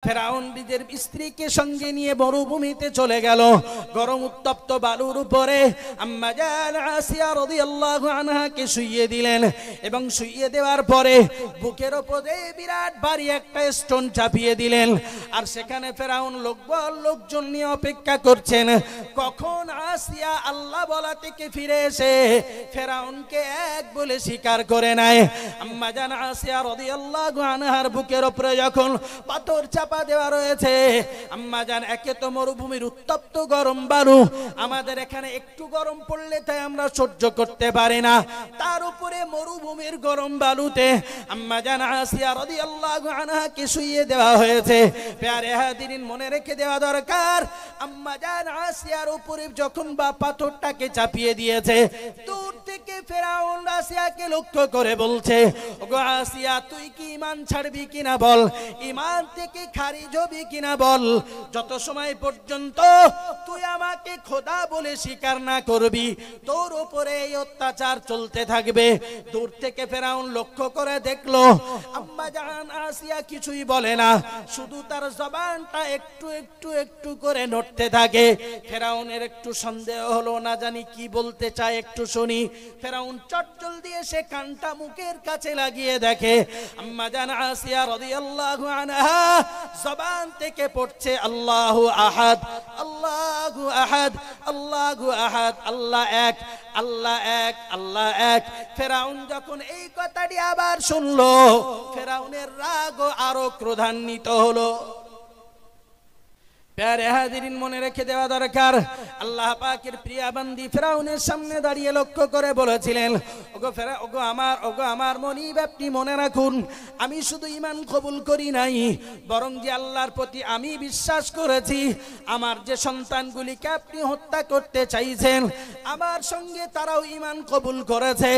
ফেরাউন নিজের স্ত্রীকে সঙ্গে নিয়ে মরুভূমিতে চলে গেল। গরম উত্তপ্ত বালুর উপরে আম্মা জান আসিয়া রাদিয়াল্লাহু আনহাকে শুইয়ে দিলেন এবং শুইয়ে দেওয়ার পরে বুকের উপরে বিরাট ভারী একটা স্টোন চাপিয়ে দিলেন। আর সেখানে ফেরাউন লোকজন নিয়ে অপেক্ষা করছেন কখন আসিয়া আল্লাহ বলা থেকে ফিরে এসে ফেরাউনকে এক বলে স্বীকার করে নেয়। আম্মা জান আসিয়া রাদিয়াল্লাহু আনহার বুকের উপরে যখন পাথর চাপা দেওয়া রয়েছে, আম্মা জান একে তো মরুভূমির উত্তপ্ত গরম বালু, আমাদের এখানে একটু গরম পড়লে তাই আমরা সহ্য করতে পারি না, তার উপরে মরুভূমির গরম বালুতে আম্মা জান আসিয়া রাদিয়াল্লাহু আনহাকে শুইয়ে দেওয়া হয়েছে। প্যারে হাদিরিন, মনে রেখে দেওয়া দরকার, আম্মা জান আসিয়ার উপরে যখন বা পাথরটাকে চাপিয়ে দিয়েছে, দূর থেকে ফেরাউন আসিয়াকে লক্ষ্য করে বলছে, ওগো আসিয়া, তুই কি ঈমান ছাড়বি কিনা বল, ঈমান থেকে খারিজ হবি কিনা বল, যত সময় পর্যন্ত তুই আমাকে খোদা বলে স্বীকার না করবি তোর উপরে এই অত্যাচার চলতে থাকবে। দূর থেকে ফেরাউন লক্ষ্য করে দেখলো আম্মা জান আসিয়া কিছুই বলে না, শুধু তার জবানটা একটু একটু একটু করে নড়তে থাকে। ফেরাউনের একটু সন্দেহ হলো, না জানি কি বলতে চায়, একটু শুনি। ফেরাউন চটজল দিয়ে সে কানটা মুখের কাছে লাগিয়ে দেখে আম্মা জান আসিয়া রাদিয়াল্লাহু আনহা জবান থেকে পড়ছে আল্লাহু আহাদ, আল্লাহু আহাদ, আল্লাহু আহাদ, আল্লাহ এক, আল্লাহ এক, আল্লাহ এক। ফেরাউন যখন এই কথাটি আবার শুনলো, ফেরাউনের রাগ আরো ক্রোধান্বিত হলো। প্যারে হাজিরিন, মনে রেখে দেওয়া দরকার, আল্লাহ পাকের প্রিয়া বান্দি ফেরাউনের সামনে দাঁড়িয়ে লক্ষ্য করে বলেছিলেন, ওগো আমার মনিব, আপনি মনে রাখুন, আমি শুধু ঈমান কবুল করি নাই, বরং যে আল্লাহর প্রতি আমি বিশ্বাস করেছি, আমার যে সন্তানগুলিকে আপনি হত্যা করতে চাইছেন, আমার সঙ্গে তারাও ঈমান কবুল করেছে,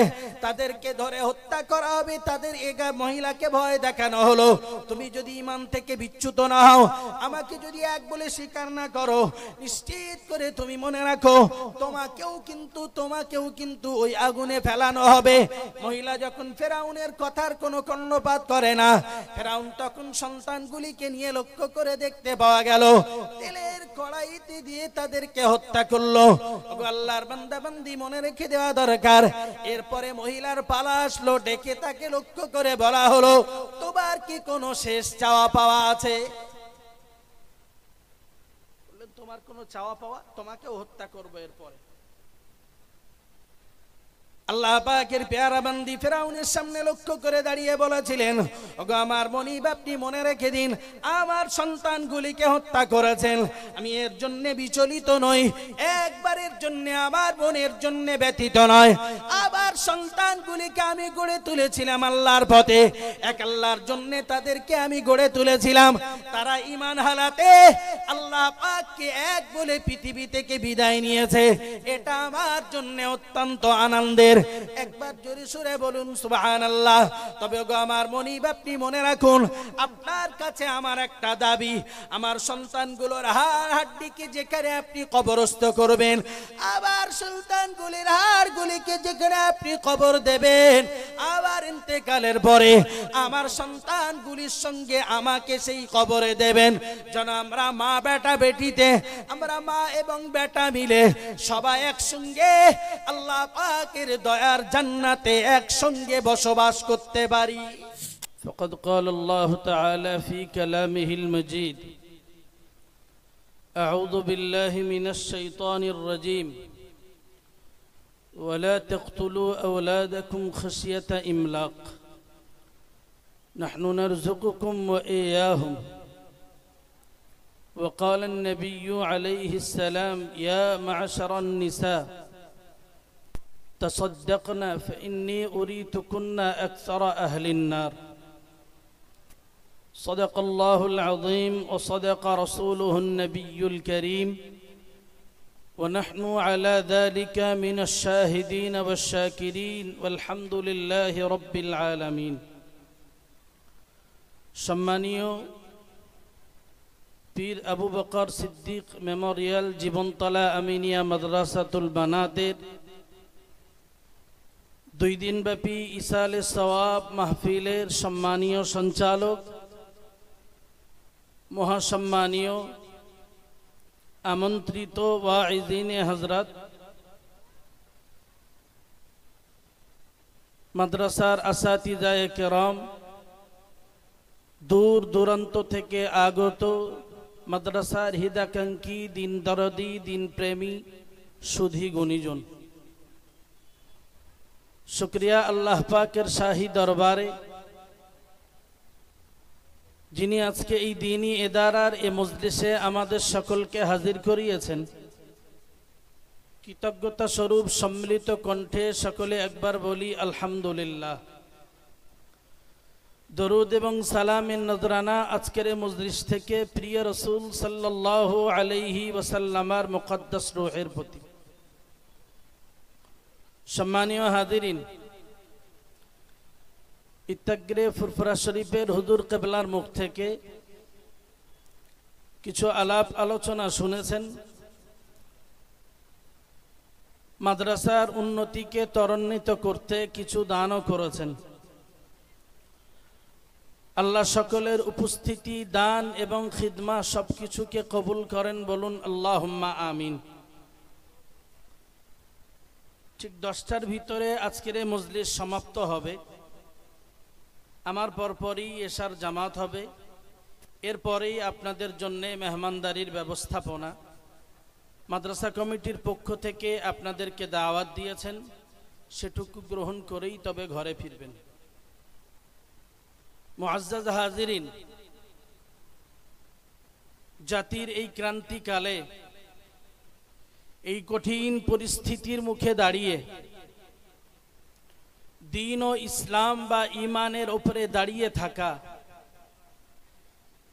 তাদেরকে ধরে হত্যা করা হবে। তাদের এগা মহিলাকে ভয় দেখানো হলো, তুমি যদি ঈমান থেকে বিচ্যুত না হও, আমাকে যদি এক বলে স্বীকার না করো, নিশ্চিত করে তুমি মনে রাখো, তোমাকেও কিন্তু ওই আগুনে ফেলানো হবে। মহিলা যখন ফেরাউনের কথার কোনো কর্ণপাত করে না, ফেরাউন তখন সন্তানগুলিকে নিয়ে লক্ষ্য করে দেখতে পাওয়া গেল তেলের কড়াইতে দিয়ে তাদেরকে হত্যা করলো। আল্লাহর বান্দা বান্দি, মনে রেখে দেওয়া দরকার। এরপরে মহিলার পালা আসলো, ডেকে তাকে লক্ষ্য করে বলা হলো, তোমার কি কোনো শেষ চাওয়া পাওয়া আছে? তোমার কোনো চাওয়া পাওয়া, তোমাকেও হত্যা করবো এরপরে। আল্লাহ পাকের পেয়ারা বান্দি ফেরাউনের সামনে লক্ষ্য করে দাঁড়িয়ে বলেছিলেন, ওগো আমার মনিব, আপনি মনে রেখে দিন, আমার সন্তানগুলিকে হত্যা করেছেন, আমি এর জন্য বিচলিত নই, একবারের জন্য আমার বোনের জন্য ব্যথিত নয়। আবার সন্তানগুলিকে আমি গড়ে তুলেছিলাম আল্লাহর পথে, এক আল্লাহর জন্য তাদেরকে আমি গড়ে তুলেছিলাম, তারা ঈমান হালাতে আল্লাহ পাককে এক বলে পৃথিবী থেকে বিদায় নিয়েছে, এটা আমার জন্য অত্যন্ত আনন্দের। একবার জোরে সুরে বলুন সুবহানাল্লাহ। তবে গো আমার মনিব, আপনি মনে রাখুন, আপনার কাছে আমার একটা দাবি, আমার সন্তানগুলোর হাড়টিকে যেখানে আপনি কবরস্থ করবেন, আবার সন্তানগুলির হাড়গুলিকে যেখানে আপনি কবর দেবেন, আবার ইন্তেকালের পরে আমার সন্তানগুলির সঙ্গে আমাকে সেই কবরে দেবেন, যেন আমরা মা বেটা বেটিতে, আমরা মা এবং বেটা মিলে সবাই একসঙ্গে আল্লাহ পাকের দয়ার জান্নাতে একসঙ্গে বসবাস করতে পারি। فقد قال الله تعالى في كلامه المجيد: أعوذ بالله من الشيطان الرجيم ولا تقتلوا أولادكم خشية إملاق نحن نرزقكم وإياهم وقال النبي عليه السلام: يا معشر النساء تصدقنا فإني أريتكن أكثر أهل النار. صدق الله العظيم وصدق رسوله النبي الكريم ونحن على ذلك من الشاهدين والشاكرين والحمد لله رب العالمين. সম্মানীয় পীর আবু বকর সিদ্দিক মেমোরিয়াল জীবনতলা আমিনিয়া মাদ্রাসাতুল বানাতের 2 দিনব্যাপী ইসালে সওয়াব মাহফিলের সম্মানীয় সঞ্চালক মহাসম্মানীয় আমন্ত্রিত ওয়াইজিনে হযরত, মাদ্রাসার আসাতিজায়ে কেরাম, দূর দূরান্ত থেকে আগত মাদ্রাসার হিতাকাঙ্ক্ষী, দিন দরদি, দিন প্রেমী সুধী গুণীজন, শুকরিয়া আল্লাহ পাকের শাহী দরবারে যিনি আজকে এই দ্বীনী ইদারার এ মজলিসে আমাদের সকলকে হাজির করিয়েছেন। কৃতজ্ঞতা স্বরূপ সম্মিলিত কণ্ঠে সকলে একবার বলি আলহামদুলিল্লাহ। দরুদ এবং সালামের নজরানা আজকের এই মজলিস থেকে প্রিয় রাসূল সাল্লাল্লাহু আলাইহি ওয়াসাল্লামের মুকদ্দাস রূহের প্রতি। সম্মানীয় হাজিরিন, ইত্তাগ্রে ফুরফুরা শরীফের হুজুর কিবলার মুখ থেকে কিছু আলাপ আলোচনা শুনেছেন। মাদ্রাসার উন্নতিকে ত্বরান্বিত করতে কিছু দানও করেছেন। আল্লাহ সকলের উপস্থিতি, দান এবং খিদমা সবকিছুকে কবুল করেন, বলুন আল্লাহুম্মা আমিন। ঠিক 10টার ভিতরে আজকের এই মজলিস সমাপ্ত হবে। আমার পরপরই এশার জামাত হবে। এরপরেই আপনাদের জন্য মেহমানদারির ব্যবস্থাপনা। মাদ্রাসা কমিটির পক্ষ থেকে আপনাদেরকে দাওয়াত দিয়েছেন, সেটুকু গ্রহণ করেই তবে ঘরে ফিরবেন। মুআজ্জাজ হাজিরিন, জাতির এই ক্রান্তিকালে, এই কঠিন পরিস্থিতির মুখে দাঁড়িয়ে দ্বীন ও ইসলাম বা ঈমানের উপরে দাঁড়িয়ে থাকা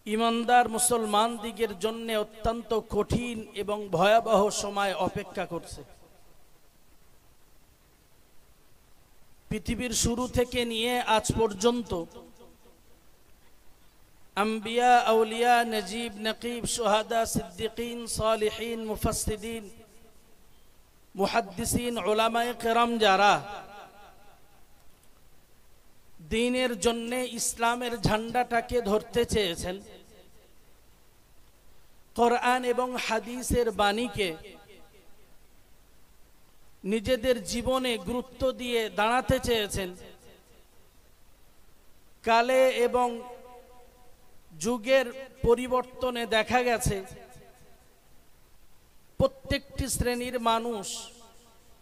ঈমানদার মুসলমান দিগের জন্য অত্যন্ত কঠিন এবং ভয়াবহ সময় অপেক্ষা করছে। পৃথিবীর শুরু থেকে নিয়ে আজ পর্যন্ত আম্বিয়া, আউলিয়া, নজিব, নকিব, শুহাদা, সিদ্দিকিন, সালিহিন, মুফাসসিরিন, মুহাদ্দিসিন, উলামায়ে কেরাম যারা দ্বীনের জন্য ইসলামের ঝান্ডাটাকে ধরতে চেয়েছেন, কোরআন এবং হাদিসের বাণীকে নিজেদের জীবনে গুরুত্ব দিয়ে দাঁড়াতে চেয়েছেন, কালে এবং যুগের পরিবর্তনে দেখা গেছে প্রত্যেকটি শ্রেণীর মানুষ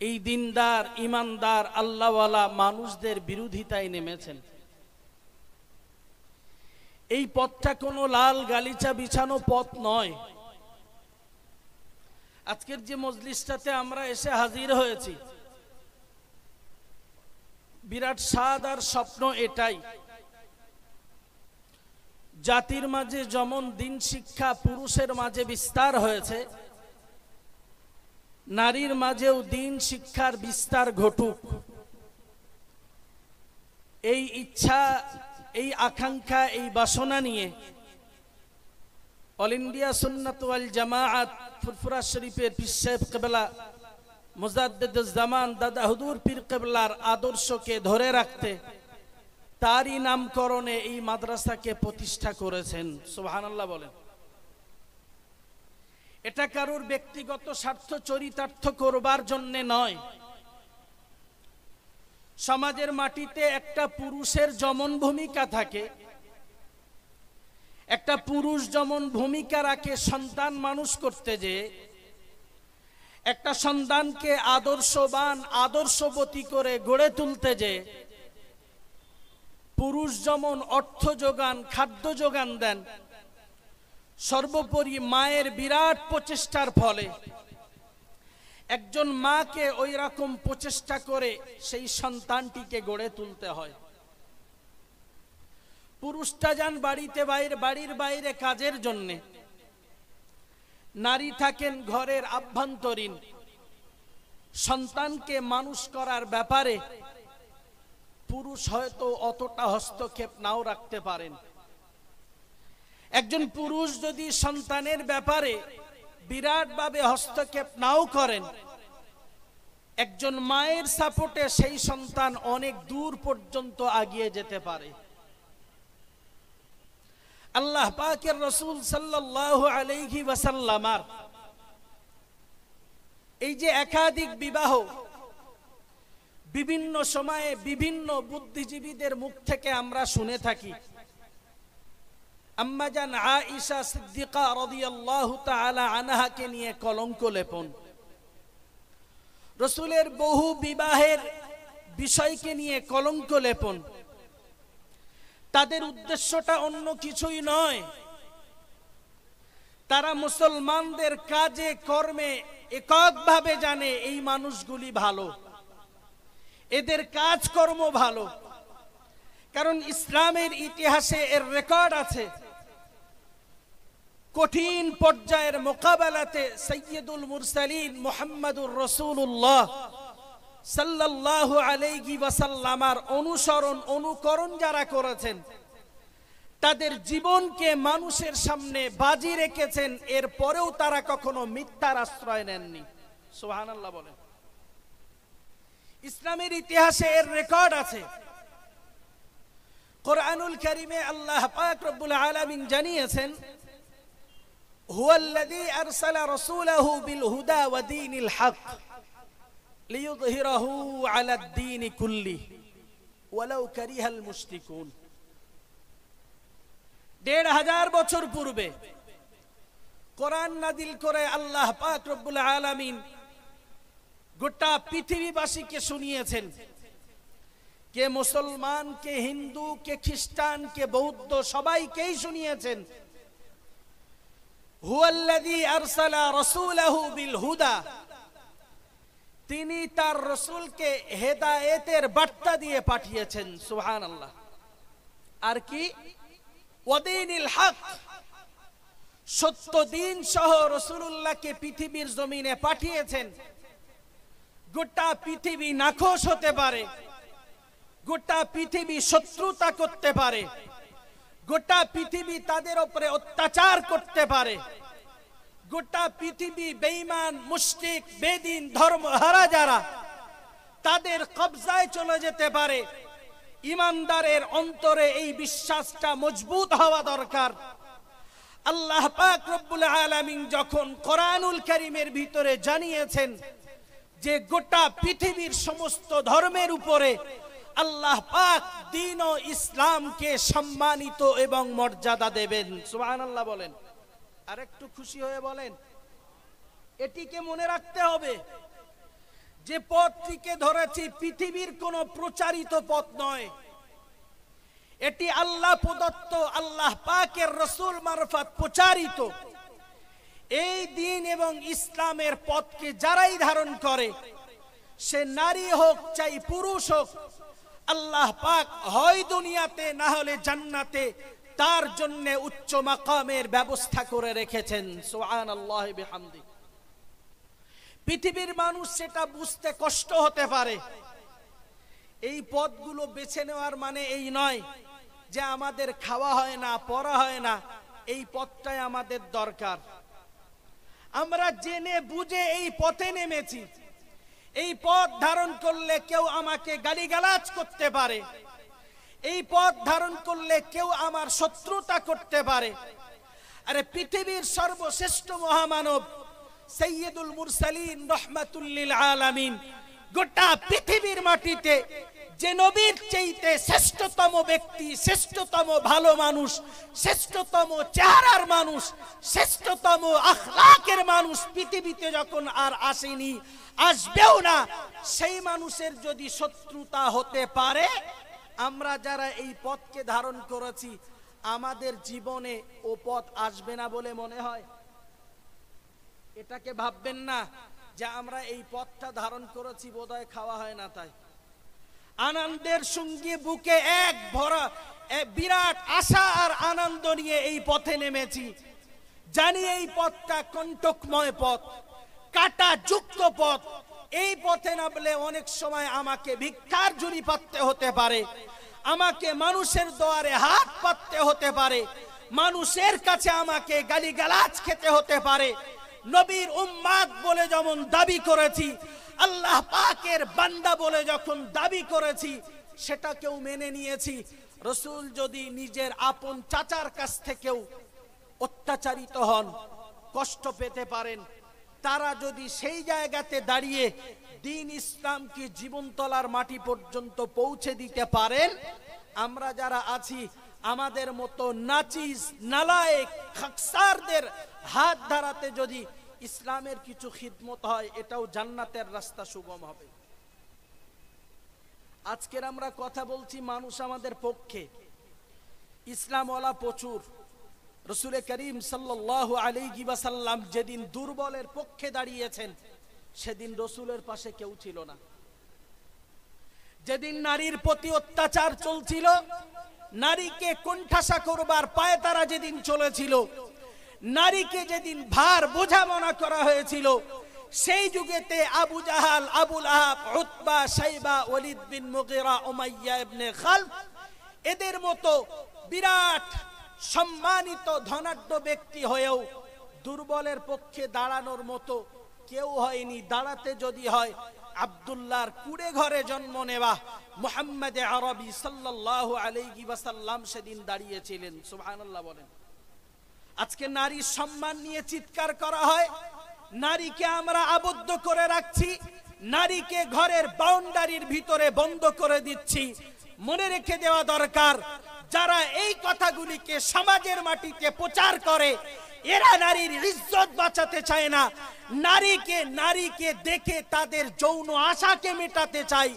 এই দিনদার, ইমানদার, আল্লাহওয়ালা মানুষদের বিরোধিতায় নেমেছেন। এই পথটা কোনো লাল গালিচা বিছানো পথ নয়। আজকের যে মজলিসটাতে আমরা এসে হাজির হয়েছি, বিরাট স্বাদ আর স্বপ্ন এটাই, জাতির মাঝে যেমন দিন শিক্ষা পুরুষের মাঝে বিস্তার হয়েছে, নারীর মাঝেও দিন শিক্ষার বিস্তার ঘটুক। এই ইচ্ছা, এই আকাঙ্ক্ষা, এই বাসনা নিয়ে অল ইন্ডিয়া সুন্নাত ওয়াল জামাআত ফুরফুরা শরীফের পীর সাহেব কিবলা মুজাদ্দিদুজ জামান দাদা হুজুর পীর কিবলার আদর্শকে ধরে রাখতে তারই নামকরণে এই মাদ্রাসাকে প্রতিষ্ঠা করেছেন। সুবহানাল্লাহ বলেন। এটা কারোর ব্যক্তিগত স্বার্থ চরিতার্থ করবার জন্য নয়। সমাজের মাটিতে একটা পুরুষের যেমন ভূমিকা থাকে, একটা পুরুষ যেমন ভূমিকা রাখে সন্তান মানুষ করতে, যে একটা সন্তানকে আদর্শবান, আদর্শবতী করে গড়ে তুলতে, যে পুরুষ যেমন অর্থ যোগান, খাদ্য যোগান দেন, সর্বোপরি মায়ের বিরাট প্রচেষ্টার ফলে একজন মাকে ওই রকম প্রচেষ্টা করে সেই সন্তানটিকে গড়ে তুলতে হয়। পুরুষটা যান বাড়ির বাইরে কাজের জন্য, নারী থাকেন ঘরের আভ্যন্তরীণ। সন্তানকে মানুষ করার ব্যাপারে পুরুষ হয়তো অতটা হস্তক্ষেপ নাও রাখতে পারেন। একজন পুরুষ যদি সন্তানের ব্যাপারে বিরাটভাবে হস্তক্ষেপ নাও করেন, একজন মায়ের সাপোর্টে সেই সন্তান অনেক দূর পর্যন্ত এগিয়ে যেতে পারে। আল্লাহ পাকের রাসূল সাল্লাল্লাহু আলাইহি ওয়াসাল্লামার এই যে একাধিক বিবাহ বিভিন্ন সময়ে বিভিন্ন বুদ্ধিজীবীদের মুখ থেকে আমরা শুনে থাকি। আম্মা জান আয়েশা সিদ্দিকা রাদিয়াল্লাহু তাআলা আনহাকে নিয়ে কলঙ্ক লেপন, রাসূলের বহু বিবাহের বিষয়কে নিয়ে কলঙ্ক লেপন। তাদের উদ্দেশ্যটা অন্য কিছুই নয়, তারা মুসলমানদের কাজে কর্মে এককভাবে জানে এই মানুষগুলি ভালো, এদের কাজকর্ম ভালো। কারণ ইসলামের ইতিহাসে এর রেকর্ড আছে, কঠিন পর্যায়ের মোকাবেলাতে সাইয়্যিদুল মুরসালিন মুহাম্মদুর রাসূলুল্লাহ সাল্লাল্লাহু আলাইহি ওয়াসাল্লামার অনুকরণ যারা করেছেন, তাদের জীবনকে মানুষের সামনে বাজি রেখেছেন, এরপরেও তারা কখনো মিথ্যার আশ্রয় নেননি। সুবহানাল্লাহ বলেন। ইসলামের ইতিহাসে এর রেকর্ড আছে। কোরআনুল কারীমে আল্লাহ পাক রব্বুল আলামিন জানিয়েছেন, হুয়াল্লাযী আরসালা রাসূলাহু বিল হুদা ওয়া দীনিল হক লিইয়ুযহিরাহু আলাদ দীনি কুল্লিহি ওয়ালাউ কারিহাল মুশরিকুন। ১৫০০ বছর পূর্বে কোরআন নাযিল করে আল্লাহ পাক রব্বুল আলামিন গোটা পৃথিবীবাসীকে শুনিয়েছেন, কে মুসলমান, কে হিন্দু, কে খ্রিস্টান, কে বৌদ্ধ, সবাইকেই শুনিয়েছেন, হুয়াল্লাযী আরসালা রাসূলাহু বিল হুদা, তিনি তার রাসূলকে হেদায়েতের বার্তা দিয়ে পাঠিয়েছেন। সুবহানাল্লাহ। আর কি? ওয়া দীনিল হক, সত্য দিন সহ রাসূলুল্লাহকে পৃথিবীর জমিনে পাঠিয়েছেন। গোটা পৃথিবী নাখোশ হতে পারে, গোটা পৃথিবী শত্রুতা করতে পারে, গোটা পৃথিবী তাদের উপরে অত্যাচার করতে পারে, গোটা পৃথিবী বেঈমান, মুশরিক, বেদিন, ধর্মহারা যারা, তাদের কবজায় চলে যেতে পারে। ইমানদারের অন্তরে এই বিশ্বাসটা মজবুত হওয়া দরকার। আল্লাহ পাক রব্বুল আলামিন যখন কোরআনুল কারীমের ভিতরে জানিয়েছেন যে গোটা পৃথিবীর সমস্ত ধর্মের উপরে আল্লাহ পাক দ্বীন ও ইসলামকে সম্মানিত এবং মর্যাদা দেবেন। সুবহানাল্লাহ বলেন। আর একটু খুশি হয়ে বলেন। এটিকে মনে রাখতে হবে যে পথটিকে ধরেছি পৃথিবীর কোনো প্রচারিত পথ নয়, এটি আল্লাহ প্রদত্ত, আল্লাহ পাকের রাসূল মারফত প্রচারিত। এই দ্বীন এবং ইসলামের পথকে যারাই ধারণ করে, সে নারী হোক চাই পুরুষ হোক, আল্লাহ পাক হয় দুনিয়াতে না হলে জান্নাতে তার জন্য উচ্চ মাকামের ব্যবস্থা করে রেখেছেন। সুবহানাল্লাহি বিহামদি। পৃথিবীর মানুষ সেটা বুঝতে কষ্ট হতে পারে। এই পথগুলো বেছে নেওয়ার মানে এই নয় যে আমাদের খাওয়া হয় না, পড়া হয় না, এই পথটাই আমাদের দরকার। আমরা জেনে বুঝে এই পথে নেমেছি। এই পথ ধারণ করলে কেউ আমাকে গালিগালাজ করতে পারে, এই পথ ধারণ করলে কেউ আমার শত্রুতা করতে পারে। আরে পৃথিবীর সর্বশ্রেষ্ঠ মহামানব সাইয়্যিদুল মুরসালিন রাহমাতুল লিল আলামিন গোটা পৃথিবীর মাটিতে যে নবীর চাইতে শ্রেষ্ঠতম ব্যক্তি, শ্রেষ্ঠতম ভালো মানুষ, শ্রেষ্ঠতম চেহারার মানুষ, শ্রেষ্ঠতম আখলাকের মানুষ পৃথিবীতে যখন আর আসেনি, আসবেও না, সেই মানুষের যদি শত্রুতা হতে পারে, আমরা যারা এই পথকে ধারণ করেছি আমাদের জীবনে ও পথ আসবে না বলে মনে হয়? এটাকে ভাববেন না যে আমরা এই পথটা ধারণ করেছি বোধহয় খাওয়া হয় না তাই। আনন্দের সঙ্গে বুকে এক ভরা বিরাট আশা আর আনন্দ নিয়ে এই পথে নেমেছি। জানি এই পথটা কণ্টকময় পথ, কাটা যুক্ত পথ। এই পথে নামলে অনেক সময় আমাকে ভিক্ষার ঝুলি পাততে হতে পারে, আমাকে মানুষের দুয়ারে হাত পাততে হতে পারে, মানুষের কাছে আমাকে গালিগালাজ খেতে হতে পারে। নবীর উম্মাত বলে যেমন দাবি করেছি, আল্লাহ পাকের বান্দা বলে যখন দাবি করেছি, সেটাকেও মেনে নিয়েছি। রসুল যদি নিজের আপন চাচার কাছ থেকেও অত্যাচারিত হন, কষ্ট পেতে পারেন, তারা যদি সেই জায়গাতে দাঁড়িয়ে দ্বীন ইসলামকে জীবনতলার মাটি পর্যন্ত পৌঁছে দিতে পারেন, আমরা যারা আছি আমাদের মতো নাচিস নালায়েক খাকসারদের হাত ধরাতে যদি ইসলামের কিছু খিদমত হয়, এটাও জান্নাতের রাস্তা সুগম হবে। আজকের আমরা কথা বলছি মানুষ আমাদের পক্ষে, ইসলামওয়ালা প্রচুর। রসুল করিম সাল্লাল্লাহু আলাইহি ওয়াসাল্লাম যেদিন দুর্বলের পক্ষে দাঁড়িয়েছেন, সেদিন রসুলের পাশে কেউ ছিল না। যেদিন নারীর প্রতি অত্যাচার চলছিল, নারীকে কোণঠাসা করবার পায়তারা যেদিন চলেছিল, নারীকে যেদিন ভার বোঝা মনে করা হয়েছিল, সেই যুগেতে আবু জাহাল, আবুল আহাব, উতবা, শাইবা, ওয়ালিদ বিন মুগীরা, উমাইয়া ইবনে খালফ, এদের মতো বিরাট সম্মানিত ধনাঢ্য ব্যক্তি হয়েও দুর্বলের পক্ষে দাঁড়ানোর মতো কেউ হয়নি। দাঁড়াতে যদি হয়, আব্দুল্লাহর কুড়ে ঘরে জন্ম নেওয়া মুহাম্মদ আরবি সাল্লাল্লাহু আলাইহি ওয়াসাল্লাম সেদিন দাঁড়িয়েছিলেন। সুবহানাল্লাহ বলেন। আজকে নারীর সম্মান নিয়ে চিৎকার করা হয়, নারীকে আমরা আবদ্ধ করে রাখছি, নারীকে ঘরের বাউন্ডারির ভিতরে বন্ধ করে দিচ্ছি। মনে রেখে দেওয়া দরকার, যারা এই কথাগুলিকে সমাজের মাটিতে প্রচার করে, এরা নারীর ইজ্জত বাঁচাতে চায় না। নারীকে দেখে তাদের যৌন আশাকে মেটাতে চায়।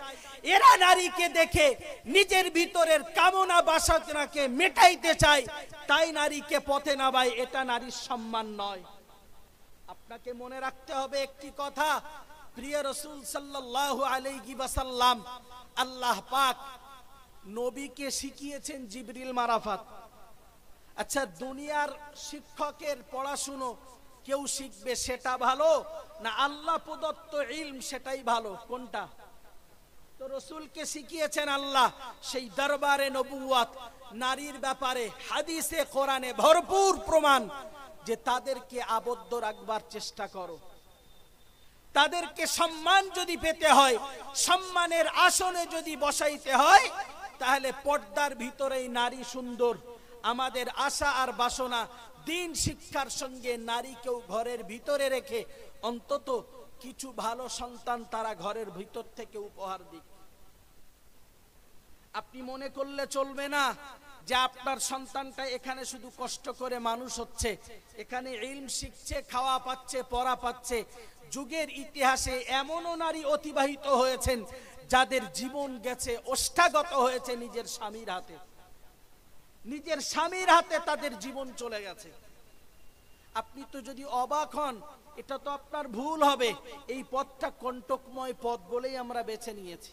এরা নারীকে দেখে নিজের ভিতরের কামনা বাসনাকে মেটাইতে চায়, তাই নারীকে পথে নামায়। এটা নারীর সম্মান নয়। আপনাকে মনে রাখতে হবে একটি কথা, প্রিয় রাসূল সাল্লাল্লাহু আলাইহি ওয়াসাল্লাম, আল্লাহ পাক নবীকে শিখিয়েছেন জিবরিল মারফত। আচ্ছা, দুনিয়ার শিক্ষকের পড়াশুনো কেউ শিখবে সেটা ভালো, না আল্লাহ প্রদত্ত ইলম সেটাই ভালো? কোনটা? তো রসুলকে শিখিয়েছেন আল্লাহ, সেই দরবারে নবুয়ত। নারীর ব্যাপারে হাদিসে কোরআনে ভরপুর প্রমাণ যে তাদেরকে আবদ্ধ রাখবার চেষ্টা করো। তাদেরকে সম্মান যদি পেতে হয়, সম্মানের আসনে যদি বসাইতে হয়, তাহলে পর্দার ভিতরেই নারী সুন্দর। আমাদের আশা আর বাসনা দ্বীন শিক্ষার সঙ্গে নারীকেও ঘরের ভিতরে রেখে অন্তত কিছু ভালো সন্তান তারা ঘরের ভিতর থেকে উপহার দিক। আপনি মনে করলে চলবে না যে আপনার সন্তানটা এখানে শুধু কষ্ট করে মানুষ হচ্ছে, এখানে ইলম শিখছে, খাওয়া পাচ্ছে, পড়া পাচ্ছে। যুগের ইতিহাসে এমনও নারী অতিবাহিত হয়েছেন যাদের জীবন গেছে, ওষ্ঠাগত হয়েছে নিজের স্বামীর হাতে। নিজের স্বামীর হাতে তাদের জীবন চলে গেছে। আপনি তো যদি অবাক হন, এটা তো আপনার ভুল হবে। এই পথটা কণ্টকময় পথ বলেই আমরা বেছে নিয়েছি,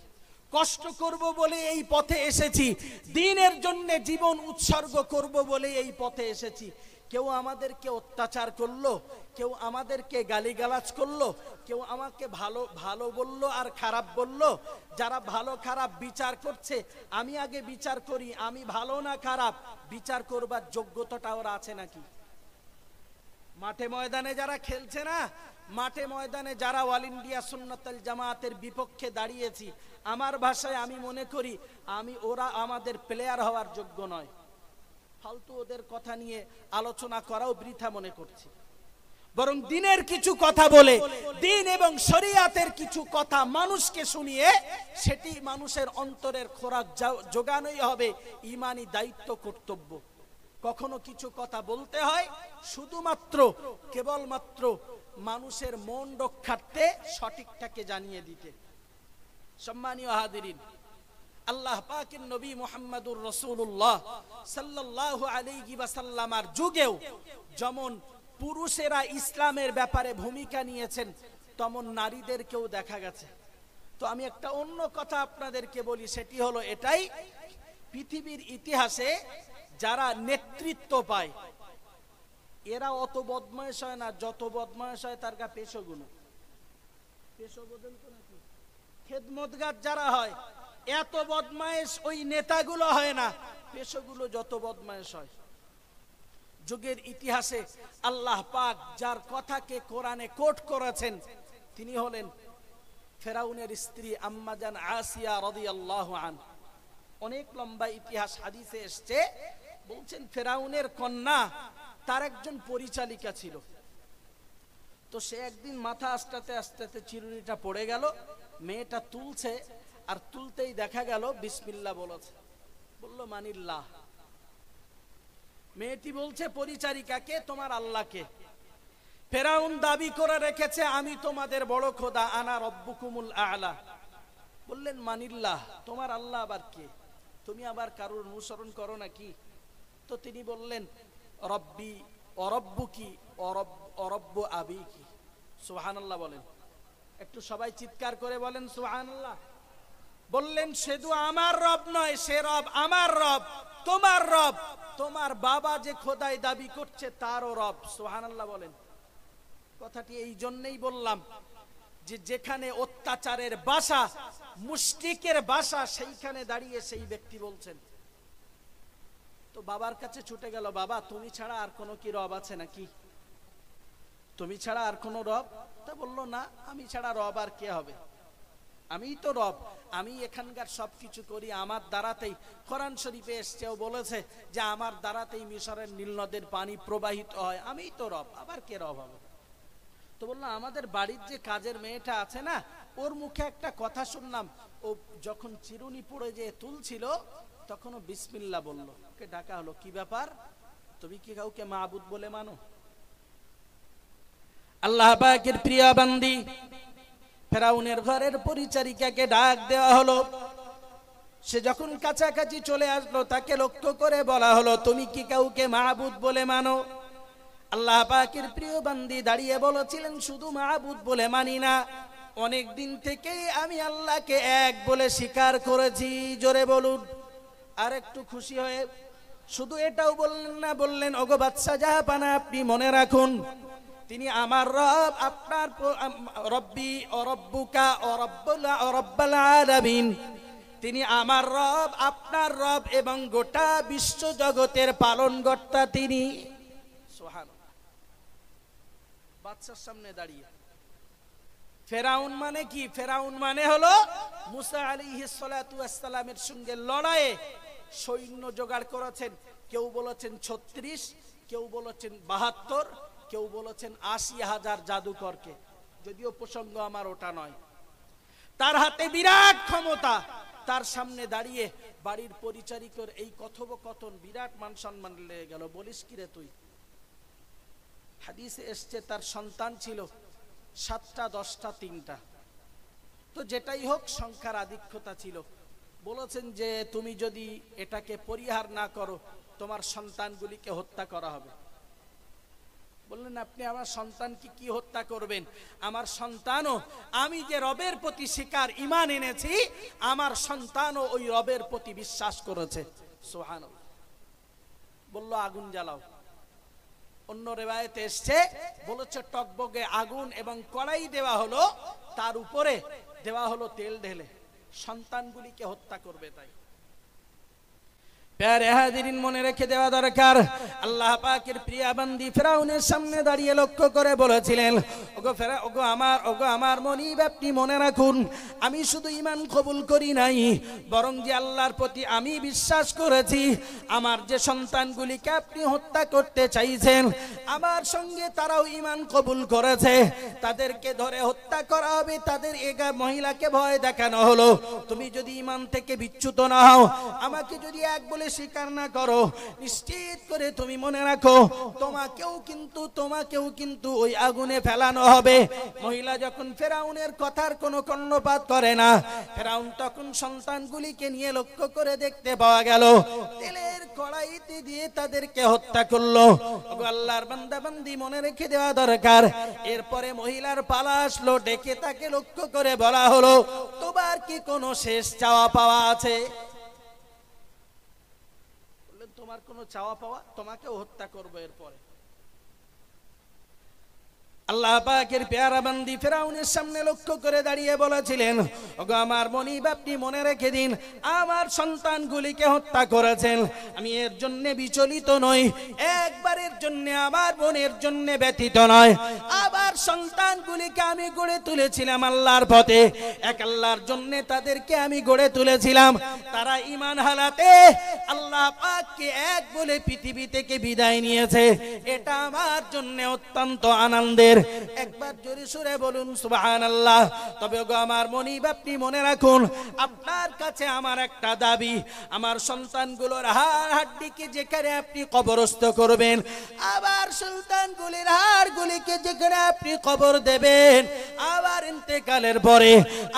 কষ্ট করব বলে এই পথে এসেছি, দ্বীনের জন্য জীবন উৎসর্গ করব বলে এই পথে এসেছি। কেউ আমাদেরকে অত্যাচার করলো, কেউ আমাদেরকে গালিগালাজ করলো, কেউ আমাকে ভালো ভালো বললো আর খারাপ বললো। যারা ভালো খারাপ বিচার করছে, আমি আগে বিচার করি আমি ভালো না খারাপ। বিচার করবার যোগ্যতাটা ওরা আছে নাকি? মাঠে ময়দানে যারা খেলছে না, মাঠে ময়দানে যারা অল ইন্ডিয়া সুন্নাতুল জামাতের বিপক্ষে দাঁড়িয়েছি, আমার ভাষায় আমি মনে করি ওরা আমাদের প্লেয়ার হওয়ার যোগ্য নয়। ফালতু ওদের কথা নিয়ে আলোচনা করাও বৃথা মনে করছি। বরং দ্বীনের কিছু কথা বলে, দ্বীন এবং শরিয়াতের কিছু কথা মানুষকে শুনিয়ে সেটি মানুষের অন্তরের খোরাক যোগানোই হবে ঈমানি দায়িত্ব, কর্তব্য। কখনো কিছু কথা বলতে হয় শুধুমাত্র কেবলমাত্র মানুষের মন রক্ষার্থে, সঠিকটাকে জানিয়ে দিতে। সম্মানীয় হাজিরিন, আল্লাহ পাকের নবী মুহাম্মদুর রাসূলুল্লাহ সাল্লাল্লাহু আলাইহি ওয়াসাল্লামের যুগেও যেমন পুরুষেরা ইসলামের ব্যাপারে ভূমিকা নিয়েছেন, তেমন নারীদেরকেও দেখা গেছে। তো আমি একটা অন্য কথা আপনাদেরকে বলি, সেটি হলো এটাই, পৃথিবীর ইতিহাসে যারা নেতৃত্ব পায় এরা অত বদমায়েশ হয় না যত বদমায়েশ হয় তার গা পেশোগুলো। পেশো বদল তো নাকি খেদমতগার যারা হয়, এত বদমায়েশ ওই নেতাগুলো হয় না, পেশোগুলো যত বদমায়েশ হয়। যুগের ইতিহাসে আল্লাহ পাক যার কথাকে কোরআনে কোট করেছেন তিনি হলেন ফেরাউনের স্ত্রী আম্মা জান আসিয়া রাদিয়াল্লাহু আনহা। অনেক লম্বা ইতিহাস হাদিসে এসছে। বলছেন ফেরাউনের কন্যা তার একজন পরিচালিকা ছিল। তো সে একদিন মাথা আস্তাতে আস্তাতে চিরুনিটা পড়ে গেল, মেয়েটা তুলছে, আর তুলতেই দেখা গেল বিসমিল্লাহ বলেছে। বলল মানিল্লাহ। মেয়েটি বলছে পরিচারিকাকে, তোমার আল্লাহকে। ফেরাউন দাবি করে রেখেছে আমি তোমাদের বড় খোদা, আনা রব্বুকুমুল আ'লা। বললেন মানিল্লাহ, তোমার আল্লাহ আবার কে? তুমি আবার কারোর অনুসরণ করো নাকি? তো তিনি বললেন রব্বি অরব্বুকি অরব্বু আবিকি। সুবহানাল্লাহ বলেন, একটু সবাই চিৎকার করে বলেন সুবহানাল্লাহ। বললেন শুধু আমার রব নয়, সে রব আমার রব, তোমার রব, তোমার বাবা যে খোদাই দাবি করছে তারও রব। সুবহানাল্লাহ বলেন। কথাটি এই জন্যই বললাম যে যেখানে অত্যাচারের বাসা, মুশরিকের বাসা, সেইখানে দাঁড়িয়ে সেই ব্যক্তি বলছেন। তো বাবার কাছে ছুটে গেল, বাবা তুমি ছাড়া আর কোনো কি রব আছে নাকি? তুমি ছাড়া আর কোনো রব? তা বলল না, আমি ছাড়া রব আর কে হবে? আমিই তো রব, আমি এখানকার সবকিছু করি আমার দ্বারাতেই। কোরআন শরীফে এসেও বলেছে যে আমার দ্বারাতেই মিশরের নীল নদের পানি প্রবাহিত হয়, আমিই তো রব, আবার কে রব হবে? তো বললো আমাদের বাড়ির যে কাজের মেয়েটা আছে না, ওর মুখে একটা কথা শুনলাম, ও যখন চিরুনি পড়ে যে তুলছিল তখনও বিসমিল্লাহ বলল। ওকে ডাকা হলো, কি ব্যাপার, তুমি কি কাউকে মাবুদ বলে মানো? আল্লাহ পাকের প্রিয় বান্দি, ফেরাউনের ঘরের পরিচারিকাকে ডাক দেওয়া হলো। সে যখন কাছাকাছি চলে আসলো তাকে লক্ষ্য করে বলা হলো, তুমি কি কাউকে মাবুদ বলে মানো? আল্লাহ পাকের প্রিয় বান্দি দাঁড়িয়ে বলেছিলেন, শুধু মাবুদ বলে মানি না, অনেক দিন থেকেই আমি আল্লাহকে এক বলে স্বীকার করেছি। জোরে বলুন আর একটু খুশি হয়ে। শুধু এটাও বললেন না, বললেন ওগো বাদশা জাহাপানা, আপনি মনে রাখুন তিনি আমার রব, আপনার রব্বি ও রব্বুকা ও রব্বুল আলামিন। তিনি আমার রব, আপনার রব, এবং গোটা বিশ্ব জগতের পালনকর্তা তিনি। সুবহানাল্লাহ। বাদশার সামনে দাঁড়িয়ে। ফেরাউন মানে কি? ফেরাউন মানে হলো মুসা আলাইহিস সালাতু ওয়াস সালামের সঙ্গে লড়াইয়ে সৈন্য জোগাড় করেছেন। কেউ বলেছেন 36, কেউ বলেছেন 72, কেউ বলেছেন 80,000 জাদুকরকে। যদিও প্রসঙ্গ আমার ওটা নয়। তার হাতে বিরাট ক্ষমতা, তার সামনে দাঁড়িয়ে বাড়ির পরিচারিকার এই কথোপকথন বিরাট মান সম্মান লেগে গেল। বলিস কি রে তুই? হাদিসে এসছে তার সন্তান ছিল 7টা, 10টা, 3টা। তো যেটাই হোক সংখ্যার আধিক্যতা ছিল। বলেছেন যে তুমি যদি এটাকে পরিহার না করো তোমার সন্তানগুলিকে হত্যা করা হবে। বললেন আপনি আমার সন্তানকে কি হত্যা করবেন? আমার সন্তানও আমি যে রবের প্রতি স্বীকার ঈমান এনেছি, আমার সন্তানও ওই রবের প্রতি বিশ্বাস করেছে। সুবহানাল্লাহ। বলল আগুন জ্বালাও। অন্য রিওয়ায়েতে এসেছে বলেছে টকবগে আগুন এবং কড়াই দেওয়া হলো, তার উপরে দেওয়া হলো তেল ঢেলে, সন্তানগুলিকে হত্যা করবে। তাই প্যারে হাজিরিন, মনে রেখে দেওয়া দরকার, আল্লাহ পাকের প্রিয় বান্দি ফেরাউনের সামনে দাঁড়িয়ে লক্ষ্য করে বলেছিলেন, ওগো আমার মনিব, আপনি মনে রাখুন আমি শুধু ঈমান কবুল করি নাই, বরং যে আল্লাহর প্রতি আমি বিশ্বাস করেছি। আমার যে সন্তানগুলিকে আপনি হত্যা করতে চাইছেন, আমার সঙ্গে তারাও ঈমান কবুল করেছে। তাদেরকে ধরে হত্যা করা হবে। তাদের একা মহিলাকে ভয় দেখানো হলো, তুমি যদি ঈমান থেকে বিচ্যুত না হও, আমাকে যদি এক বলে স্বীকার না করো, নিশ্চিত করে তুমি মনে রাখো তোমাকেও কিন্তু ওই আগুনে ফেলানো হবে। মহিলা যখন ফেরাউনের কথার কোনো কর্ণপাত করে না, ফেরাউন তখন সন্তানগুলিকে নিয়ে লক্ষ্য করে দেখতে পাওয়া গেল তেলের কড়াইতে দিয়ে তাদেরকে হত্যা করলো। আল্লাহর বান্দা বান্দি, মনে রেখে দেওয়া দরকার। এরপরে মহিলার পালা আসলো, ডেকে তাকে লক্ষ্য করে বলা হলো, তোমার কি কোনো শেষ চাওয়া পাওয়া আছে? তোমার কোনো চাওয়া পাওয়া? তোমাকেও হত্যা করবো। এরপরে আল্লাহ পাকের পেয়ারা বান্দি ফেরাউনের সামনে লক্ষ্য করে দাঁড়িয়ে বলেছিলেন, ওগো আমার মনিব, আপনি মনে রেখে দিন আমার সন্তানগুলিকে হত্যা করেছেন, আমি এর জন্য বিচলিত নই, একবারের জন্য আমার বোনের জন্য ব্যথিত নয়, আবার সন্তানগুলিকে আমি গড়ে তুলেছিলাম আল্লাহর পথে, এক আল্লাহর জন্য তাদেরকে আমি গড়ে তুলেছিলাম। তারা ঈমান হালাতে আল্লাহ পাককে এক বলে পৃথিবী থেকে বিদায় নিয়েছে। এটা আমার জন্য অত্যন্ত আনন্দের। একবার জোরে সুরে বলুন সুবহানাল্লাহ। তবে গো আমার মনিব, আপনি মনে রাখুন, আপনার কাছে আমার একটা দাবি, আমার সন্তানগুলোর হাড় হাড্ডিকে যেখানে আপনি কবরস্থ করবেন, আবার সন্তানগুলির হাড়গুলিকে যেখানে আপনি কবর দেবেন, আবার ইন্তেকালের পরে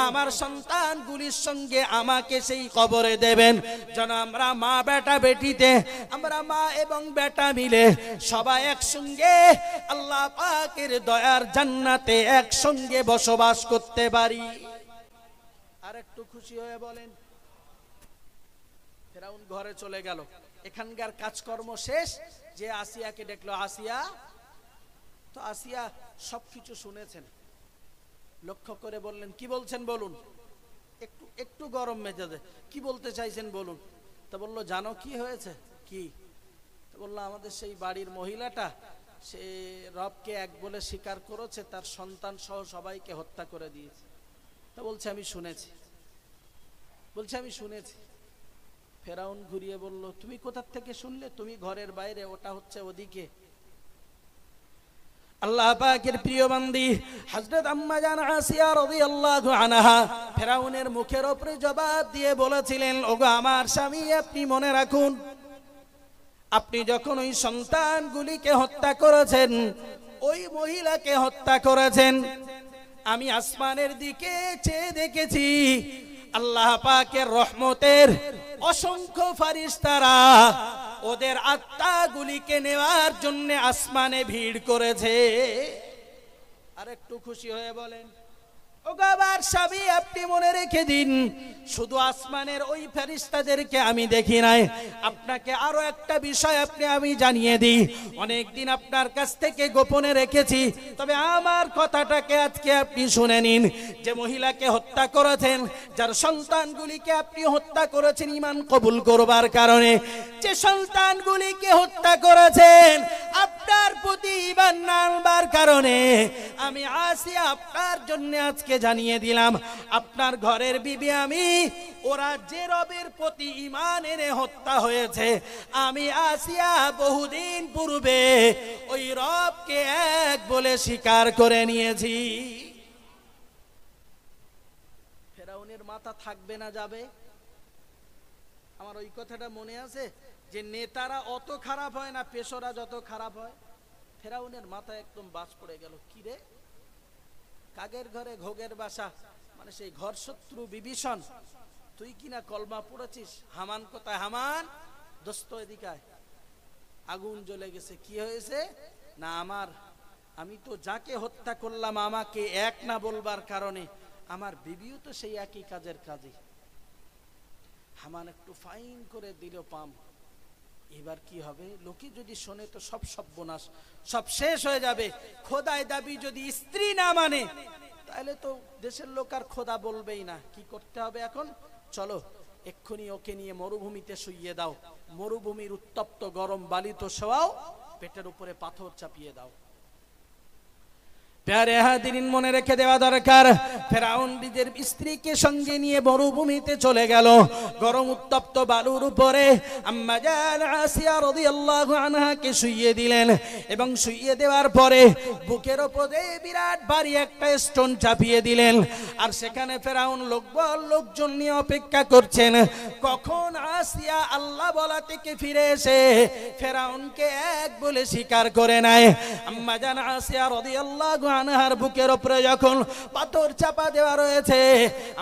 আমার সন্তানগুলির সঙ্গে আমাকে সেই কবরে দেবেন, যেন আমরা মা বেটা বেটিতে, আমরা মা এবং বেটা মিলে সবাই একসঙ্গে আল্লাহ পাকের দয়ার জান্নাতে একসঙ্গে বসবাস করতে পারি। আর একটু খুশি হয়ে বলেন। ফেরাউন ঘরে চলে গেল, এখানকার কাজকর্ম শেষ। যে আসিয়াকে দেখলো, আসিয়া, তো আসিয়া সবকিছু শুনেছেন, লক্ষ্য করে বললেন, কি বলছেন বলুন। একটু একটু গরম মেজাজে, কি বলতে চাইছেন বলুন। তা বললো, জানো কি হয়েছে? কি? তো বললো, আমাদের সেই বাড়ির মহিলাটা সে রবকে এক বলে স্বীকার করেছে, তার সন্তান সহ সবাইকে হত্যা করে দিয়েছে। তা বলছে, আমি শুনেছি। বলছে, আমি শুনেছি। ফেরাউন ঘুরিয়ে বলল, তুমি কোথা থেকে শুনলে? তুমি ঘরের বাইরে, ওটা হচ্ছে ওদিকে। আল্লাহ পাকের প্রিয় বান্দি হযরত আম্মা জান আসিয়া রাদিয়াল্লাহু আনহা ফেরাউনের মুখের উপরে জবাব দিয়ে বলেছিলেন, ওগো আমার স্বামী, আপনি মনে রাখুন, আপনি যখন ওই সন্তানগুলিকে হত্যা করেছেন, ওই মহিলাকে হত্যা করেছেন, আমি আসমানের দিকে চেয়ে দেখেছি, আল্লাহ পাকের রহমতের অসংখ্য ফেরেশতারা ওদের আত্মাগুলিকে নেওয়ার জন্য আসমানে ভিড় করেছে। আর একটু খুশি হয়ে বলেন, ও বাবার স্বামী, আপনি মনে রেখে দিন, শুধু আসমানের ওই ফেরেশতাদেরকে আমি দেখি নাই, আপনাকে আরো একটা বিষয় আমি জানিয়ে দিই। অনেকদিন আপনার কাছ থেকে গোপনে রেখেছি, তবে আমার কথাটাকে আজকে আপনি শুনে নিন। যে মহিলাকে হত্যা করেছেন, যার সন্তানগুলিকে আপনি হত্যা করেছেন ঈমান কবুল করবার কারণে, যে সন্তানগুলিকে হত্যা করেছেন আপনার প্রতি ঈমান না আনবার কারণে, আমি আসিয়া আপনার জন্য আজকে জানিয়ে দিলাম, আপনার ঘরের বিবি আমি, ওরা যে রবের প্রতি ঈমান এনে হত্যা হয়েছে, আমি আসিয়া বহুদিন পূর্বে ওই রবকে এক বলে স্বীকার করে নিয়েছি। ফেরাউনের মাথা থাকবে না যাবে? আমার ওই কথাটা মনে আছে যে নেতারা অত খারাপ হয় না, পেশরা যত খারাপ হয়। ফেরাউনের মাথা একদম বাজ পড়ে গেল। কি রে, কাগের ঘরে ঘোগের বাসা, মানে সেই ঘর শত্রু বিভীষণ, তুই কিনা কলমা পড়েছিস। হামান কোথায়? হামান, দোস্ত এদিকায়। আগুন জ্বলে গেছে। কি হয়েছে? না, আমি তো যাকে হত্যা করলাম আমাকে এক না বলবার কারণে আমার বিবিও তো সেই একই কাজের কাজী। হামান একটু ফাইন করে দিল পাম। এবার কি হবে? লোকে যদি শোনে তো সব সর্বনাশ, সব শেষ হয়ে যাবে। খোদায় দাবি যদি স্ত্রী না মানে, তাহলে তো দেশের লোক আর খোদা বলবেই না। কি করতে হবে এখন? চলো এক্ষুনি ওকে নিয়ে মরুভূমিতে শুইয়ে দাও, মরুভূমির উত্তপ্ত গরম বালি তো শোয়াও, পেটের উপরে পাথর চাপিয়ে দাও। প্যারে হাদিরিন, মনে রেখে দেওয়া দরকার, ফেরাউন নিজের স্ত্রীকে সঙ্গে নিয়ে মরুভূমিতে চলে গেল। গরম উত্তপ্ত বালুর উপরে আম্মা জান আসিয়া রাদিয়াল্লাহু আনহাকে শুইয়ে দিলেন, এবং শুইয়ে দেওয়ার পরে বুকের উপরে বিরাট ভারী একটা স্টোন চাপিয়ে দিলেন। আর সেখানে ফেরাউন লোকজন নিয়ে অপেক্ষা করছেন, কখন আসিয়া আল্লাহ বলা থেকে ফিরে এসে ফেরাউনকে এক বলে স্বীকার করে নেয়। আম্মা জান আসিয়া রাদিয়াল্লাহু আনহার বুকের উপরে যখন পাথর চাপা দেওয়া রয়েছে,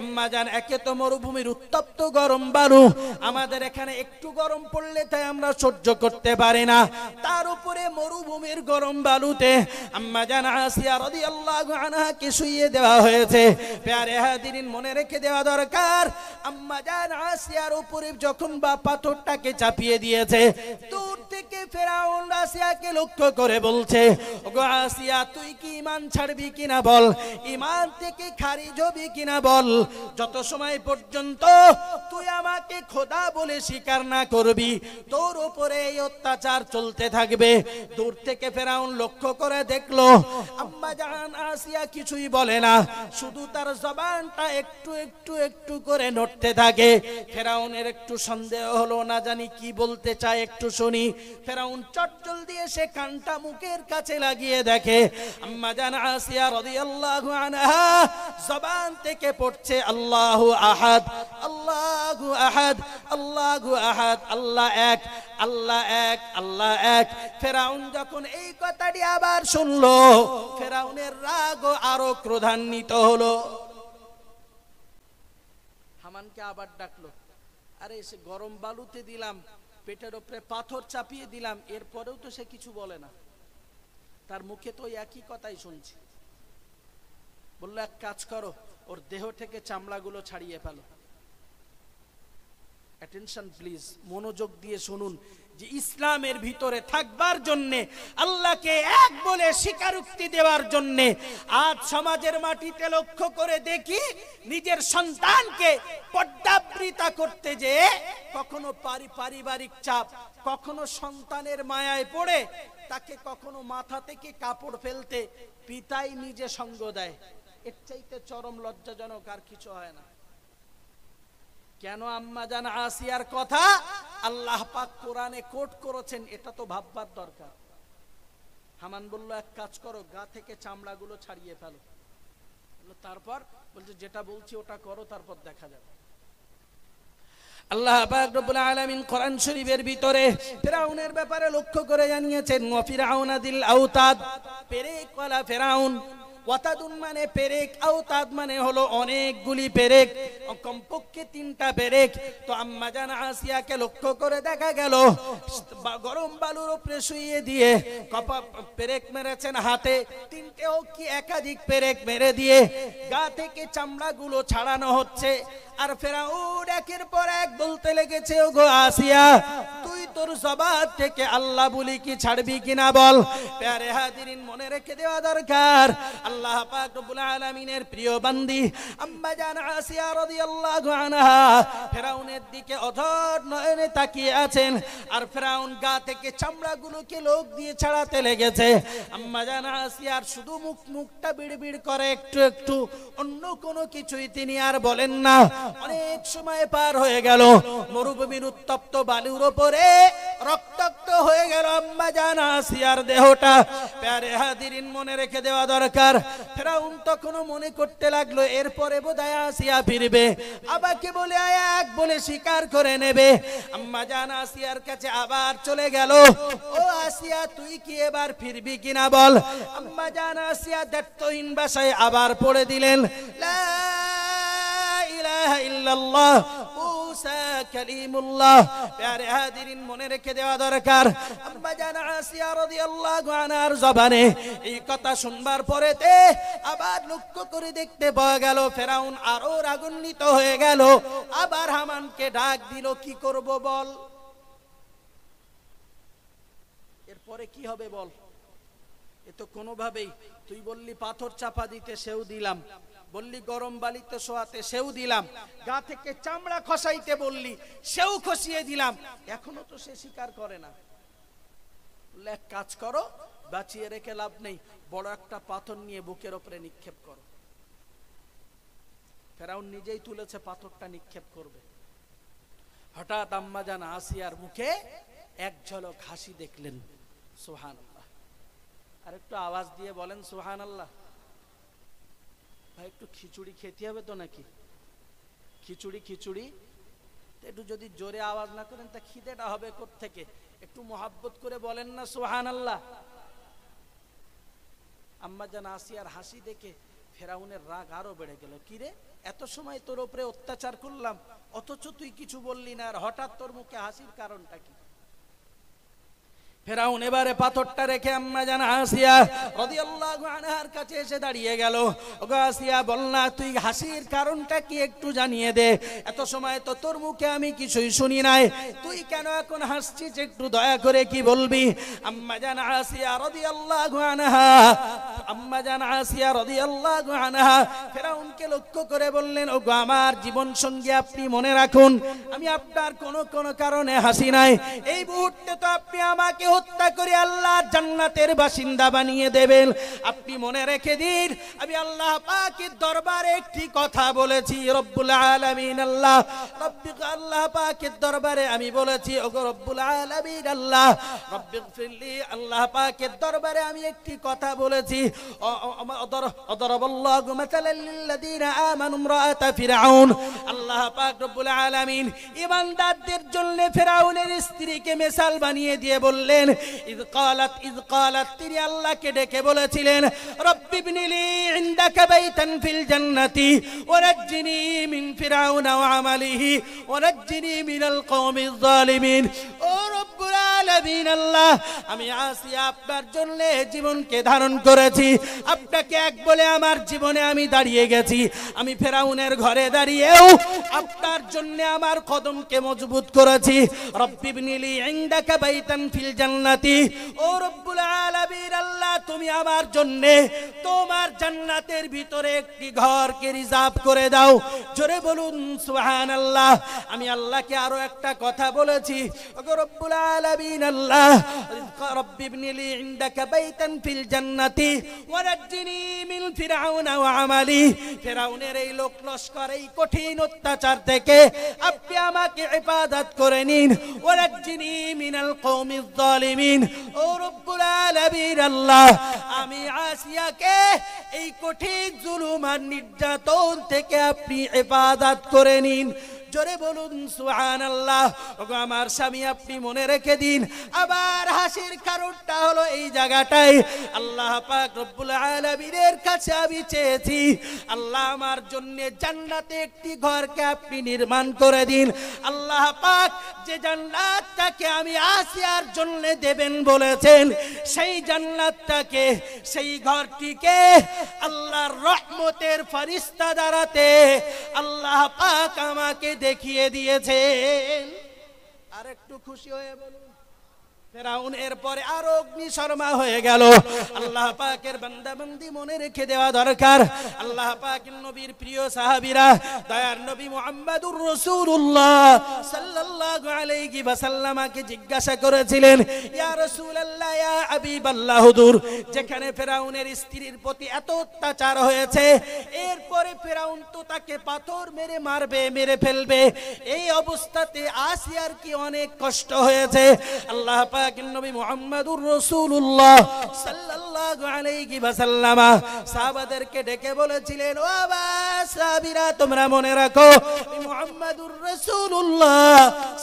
আম্মা জান, একে তো মরুভূমির উত্তপ্ত গরম বালু, আমাদের এখানে একটু গরম পড়লে তাই আমরা সহ্য করতে পারি না, তার উপরে মরুভূমির গরম বালুতে আম্মা জান আসিয়া রাদিয়াল্লাহু আনহাকে শুইয়ে দেওয়া হয়েছে। প্যারে হাদিরিন, মনে রেখে দেওয়া দরকার, আম্মা জান আসিয়ার উপরে যখন বা পাথরটাকে চাপিয়ে দিয়েছে, দূর থেকে ফেরাউন আসিয়াকে লক্ষ্য করে বলছে, ওগো আসিয়া, তুই কি ঈমান ছাড়বি কিনা বল, ঈমান থেকে খারিজ হবি কিনা বল, যত সময় পর্যন্ত তুই আমাকে খোদা বলে স্বীকার না করবি, তোর উপরে এই অত্যাচার চলতে থাকবে। দূর থেকে ফেরাউন লক্ষ্য করে দেখলো আম্মা আম্মা জান আসিয়া কিছুই বলে না, শুধু তার জবানটা একটু একটু একটু করে নড়তে থাকে। ফেরাউনের একটু সন্দেহ হলো, না জানি কি বলতে চায়, একটু শুনি। ফেরাউন চটজল দিয়ে সে কানটা মুখের কাছে লাগিয়ে দেখে আম্মা জান আসিয়া রাদিয়াল্লাহু আনহা জবান থেকে পড়ছে আল্লাহু আহাদ, আল্লাহু আহাদ, আল্লাহু আহাদ, আল্লাহ এক, আল্লাহ এক, আল্লাহ এক। ফেরাউন যখন এই কথাটি আবার শুনলো, ফেরাউনের রাগ আরো ক্রোধান্বিত হলো। হামানকে আবার ডাকলো, আরে সে গরম বালুতে দিলাম, পেটের উপরে পাথর চাপিয়ে দিলাম, এরপরেও তো সে কিছু বলে না, তার মুখে তো একই কথাই শুনছি। বললো এক কাজ করো, ওর দেহ থেকে চামড়াগুলো ছাড়িয়ে ফেলো। অ্যাটেনশন প্লিজ, মনোযোগ দিয়ে শুনুন যে ইসলামের ভিতরে থাকবার জন্যে, আল্লাহকে এক বলে স্বীকারোক্তি দেওয়ার জন্যে আজ সমাজের মাটিতে লক্ষ্য করে দেখি নিজের সন্তানকে পর্দাবৃতা করতে যে কখনো পারিবারিক চাপ, কখনো সন্তানের মায়ায় পড়ে তাকে কখনো মাথা থেকে কাপড় ফেলতে পিতাই নিজে সঙ্গ দেয়। এর চাইতে চরম লজ্জাজনক আর কিছু হয় না। কেন আম্মা জান আসিয়ার কথা আল্লাহ পাক কোরআনে কোট করেছেন, এটা তো ভাববার দরকার। হামান বলল এক কাজ করো, গা থেকে চামড়াগুলো ছাড়িয়ে ফেলো। তারপর বলছে যেটা বলছি ওটা করো, তারপর দেখা যাবে। আল্লাহ পাক রব্বুল আলামিন কোরআন শরীফের ভিতরে ফিরাউনের ব্যাপারে লক্ষ্য করে জানিয়েছেন, ওয়া ফিরাউনা দিল আওতাদ, পেরেক ওয়ালা ফিরাউন। ওয়াতাদুন মানে পেরেক, আওতাদ মানে হলো অনেকগুলি পেরেক, কমপক্ষে 3টা পেরেক। তো আম্মা জান আসিয়াকে লক্ষ্য করে দেখা গেল গরম বালুর উপরে শুইয়ে দিয়ে পেরেক মেরেছেন হাতে, 3টে হোক কি একাধিক পেরেক মেরে দিয়ে গা থেকে চামড়াগুলো ছাড়ানো হচ্ছে। আর ফেরাউন একের পর এক বলতে লেগেছে, ওগো আসিয়া, তুই তোর জবান থেকে আল্লাহ বলি কি ছাড়বি কিনা বল। প্যারে হাজিরিন, মনে রেখে দেওয়া দরকার, আল্লাহ পাক রব্বুল আলামিনের প্রিয় বান্দি আম্মা জান আসিয়া রাদিয়াল্লাহু আনহা ফেরাউনের দিকে অধর নয়নে তাকিয়ে আছেন। আর ফেরাউন গা থেকে চামড়াগুলোকে লোক দিয়ে ছাড়াতে লেগেছে। আম্মা জান আসিয়ার শুধু মুখটা বিড়বিড় করে একটু একটু, অন্য কোনো কিছুই তিনি আর বলেন না। অনেক সময় পার হয়ে গেল, মরুভূমির উত্তপ্ত বালুর উপরে রক্তাক্ত হয়ে গেল আম্মা জান আসিয়ার দেহটা। প্যারে হাজিরিন, মনে রেখে দেওয়া দরকার, ফেরাউন তখনও মনে করতে লাগলো এরপরে বোধহয় আসিয়া ফিরবে, আবাকে বলে এক বলে স্বীকার করে নেবে। আম্মা জান আসিয়ার কাছে আবার চলে গেল, ও আসিয়া তুই কি এবার ফিরবি কিনা বল। আম্মা জান আসিয়া দায়িত্বহীন ভাষায় আবার পড়ে দিলেন, লা ইলাহা ইল্লাল্লাহ মুসা কালিমুল্লাহ। প্যারে হাজিরিন, মনে রেখে দেওয়া দরকার, আম্মা জান আসিয়া রাদিয়াল্লাহু আনহার জবানে এই কথা শুনবার পরেতে আবার লক্ষ্য করে দেখতে পাওয়া গেল ফেরাউন আরো রাগান্বিত হয়ে গেল। আবার হামানকে ডাক দিল, কি করব বল, এরপরে কি হবে বল। এ তো কোনোভাবেই, তুই বললি পাথর চাপা দিতে, সেও দিলাম, বললি গরম বালিতে শোয়াতে, সেও দিলাম, গা থেকে চামড়া খসাইতে বললি, সেও খসিয়ে দিলাম, এখনো তো সে স্বীকার করে না। বললে এক কাজ করো, বাঁচিয়ে রেখে লাভ নেই, বড় একটা পাথর নিয়ে বুকের উপরে নিক্ষেপ করো। ফেরাউন নিজেই তুলেছে, পাথরটা নিক্ষেপ করবে। হঠাৎ আম্মা জান আসিয়ার মুখে এক ঝলক হাসি দেখলেন। সুবহানাল্লাহ, আর একটু আওয়াজ দিয়ে বলেন সুবহানাল্লাহ। ভাই একটু খিচুড়ি খেতে হবে তো নাকি? খিচুড়ি খিচুড়ি একটু যদি জোরে আওয়াজ না করেন তা খিদেটা হবে কোত্থেকে? একটু মোহাব্বত করে বলেন না সুবহানাল্লাহ। আম্মা জান আসিয়ার হাসি দেখে ফেরাউনের রাগ আরো বেড়ে গেল। কিরে, এত সময় তোর উপরে অত্যাচার করলাম, অথচ তুই কিছু বললি না, আর হঠাৎ তোর মুখে হাসির কারণটা কি? ফেরাউন এবারে পাথরটা রেখে আম্মা জান আসিয়া রাদিয়াল্লাহু আনহার কাছে এসে দাঁড়িয়ে গেল। ওগো আসিয়া, বল না তুই হাসির কারণটা কি একটু জানিয়ে দে, এত সময় তো তোর মুখে আমি কিছুই শুনি নাই, তুই কেন এখন হাসছিস, একটু দয়া করে কি বলবি? আম্মা জান আসিয়া রাদিয়াল্লাহু আনহা আম্মা জান আসিয়া রাদিয়াল্লাহু আনহা ফেরাউনকে লক্ষ্য করে বললেন, ওগো আমার জীবন সঙ্গী, আপনি মনে রাখুন আমি আপনার কোনো কারণে হাসি নাই। এই মুহূর্তে তো আপনি আমাকে হত্যা করে আল্লাহর জান্নাতের বাসিন্দা বানিয়ে দেবেন। আপনি মনে রেখে দিন, আমি আল্লাহ পাকের দরবারে একটি কথা বলেছি, রব্বুল আলামিন আল্লাহ আল্লাহ পাকের দরবারে আমি বলেছি, ওগো রব্বুল আলামিন আল্লাহ রব্বিগফিরলি, আল্লাহ পাকের দরবারে আমি একটি কথা বলেছি, অদরাবাল্লাহু মাসালাল লিল্লাযিনা আমানু ইমরাআতা ফিরআউন। আল্লাহ পাক রব্বুল আলামিন ঈমানদারদের জন্য ফিরআউনের স্ত্রীকে মিসাল বানিয়ে দিয়ে বললেন, ইয কালাত তিনি আল্লাহকে ডেকে বলেছিলেন, রব্বি ইবনিলি ইনদাকা বাইতান ফিল জান্নাতি ওয়ানাজ্জিনি মিন ফিরআউনা ওয়া আমালিহি ওয়ানাজ্জিনি মিনাল কওমিজ জালিমিন। ও রব্বুল আলামিন আল্লাহ, আমি আসিয়া আপনার জন্য জীবনকে ধারণ করেছি, আপনাকে এক বলে আমার জীবনে আমি দাঁড়িয়ে গেছি। আমি ফেরাউনের ঘরে দাঁড়িয়েও আপনার জন্য আমার কদমকে মজবুত করেছি। রব্বি ইবনিলি ইনদাকা বাইতান ফিল জান্নাতি, ও রব্বুল আলামিন আল্লাহ, তুমি আমার জন্য তোমার জান্নাতের ভিতরে একটি ঘরকে রিজার্ভ করে দাও। জোরে বলুন সুবহানাল্লাহ। আমি আল্লাহকে আরো একটা কথা বলেছি, ওগো রব্বুল আলামিন আল্লাহ, রব্বি ইবনিলি ইনদাকা বাইতান ফিল জান্নাতি ওয়ানাজ্জিনি মিন ফিরআউনা ওয়া আমালি। ফিরআউনের এই লোক লস্কর, এই কঠিন অত্যাচার থেকে আপনি আমাকে ইবাদত করে নিন। ওয়ানাজ্জিনি মিনাল কওমিজ জালিমিন। ও রব্বুল আলামিন আল্লাহ, আমি আসিয়াকে এই কঠিন জুলুম আর নির্যাতন থেকে আপনি ইবাদত করে নিন। জোরে বলুন সুবহানাল্লাহ। ওগো আমার স্বামী, আপনি মনে রেখে দিন, আবার হাসির কারণটা হলো এই জায়গাটাই। আল্লাহ পাক রব্বুল আলামিনের কাছে আমি চেয়েছি, আল্লাহ আমার জন্য জান্নাতে একটি ঘরকে আপনি নির্মাণ করে দিন। আল্লাহ পাক যে জান্নাতটাকে আমি আসিয়ার জন্য দেবেন বলেছেন, সেই জান্নাতটাকে, সেই ঘরটিকে আল্লাহর রহমতের ফেরেশতা দ্বারাতে আল্লাহ পাক আমাকে দেখিয়ে দিয়েছেন। আর একটু খুশি হয়ে বলুন, ফেরাউন এরপরে আরো অগ্নিশর্মা হয়ে গেল। আল্লাহ পাকের বান্দা বান্দি মনে রেখে দেওয়া দরকার, আল্লাহ পাকের নবীর প্রিয় সাহাবীরা, দয়ার নবী মুহাম্মদুর রাসূলুল্লাহ সাল্লাল্লাহু আলাইহি ওয়াসাল্লামকে জিজ্ঞাসা করেছিলেন, ইয়া রাসূলুল্লাহ, ইয়া হাবিবাল্লাহ, হুজুর, যেখানে ফেরাউনের স্ত্রীর প্রতি এত অত্যাচার হয়েছে, এরপরে ফেরাউন তো তাকে পাথর মেরে মারবে, মেরে ফেলবে, এই অবস্থাতে আসিয়ার কি অনেক কষ্ট হয়েছে। আল্লাহ নবী মুহাম্মদুর রাসূলুল্লাহ সাল্লাল্লাহু আলাইহি ওয়াসাল্লাম সাহাবাদেরকে ডেকে বলেছিলেন, ও সাহাবীরা, তোমরা মনে রাখো, মুহাম্মদুর রাসূলুল্লাহ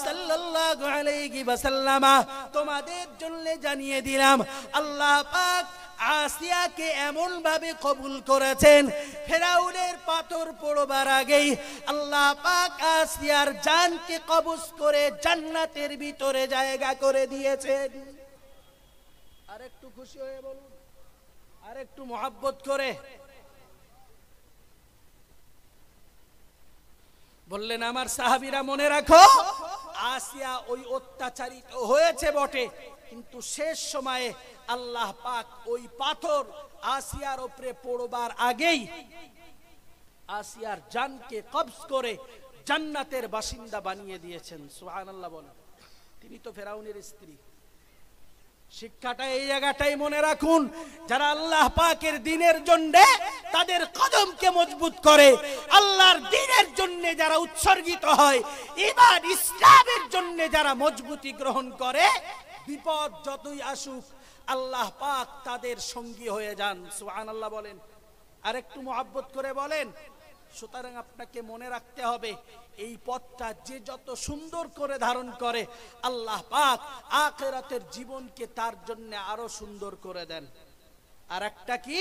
সাল্লাল্লাহু আলাইহি ওয়াসাল্লাম তোমাদের জন্য জানিয়ে দিলাম, আল্লাহ পাক আসিয়াকে এমন ভাবে কবুল করেছেন, ফেরাউনের পাথর পড়বার আগেই আল্লাহ পাক আসিয়ার জানকে কবজ করে জান্নাতের ভিতরে জায়গা করে দিয়েছেন। আর একটু খুশি হয়ে বলুন, আর একটু মহব্বত করে বললেন, আমার সাহাবীরা মনে রাখো, আসিয়া ওই অত্যাচারিত হয়েছে বটে, কিন্তু শেষ সময়ে আল্লাহ পাক ওই পাথর আসিয়ার উপরে পড়বার আগেই আসিয়ার জানকে কবজ করে জান্নাতের বাসিন্দা বানিয়ে দিয়েছেন। সুবহানাল্লাহ বলেন। তিনি তো ফেরাউনের স্ত্রী। শিক্ষাটা এই জায়গাটাই মনে রাখুন, যারা আল্লাহ পাকের দ্বীনের জন্য তাদের কদমকে মজবুত করে, আল্লাহর দ্বীনের জন্য যারা উৎসর্গিত হয়, ঈমান ইসলামের জন্য যারা মজবুতি গ্রহণ করে, বিপদ যতই আসুক আল্লাহ পাক তাদের সঙ্গী হয়ে যান। সুবহানাল্লাহ বলেন। আর একটু মহব্বত করে বলেন। সুতরাং আপনাকে মনে রাখতে হবে, এই পথটা যে যত সুন্দর করে ধারণ করে, আল্লাহ পাক আখিরাতের জীবনকে তার জন্য আরো সুন্দর করে দেন। আর একটা কি,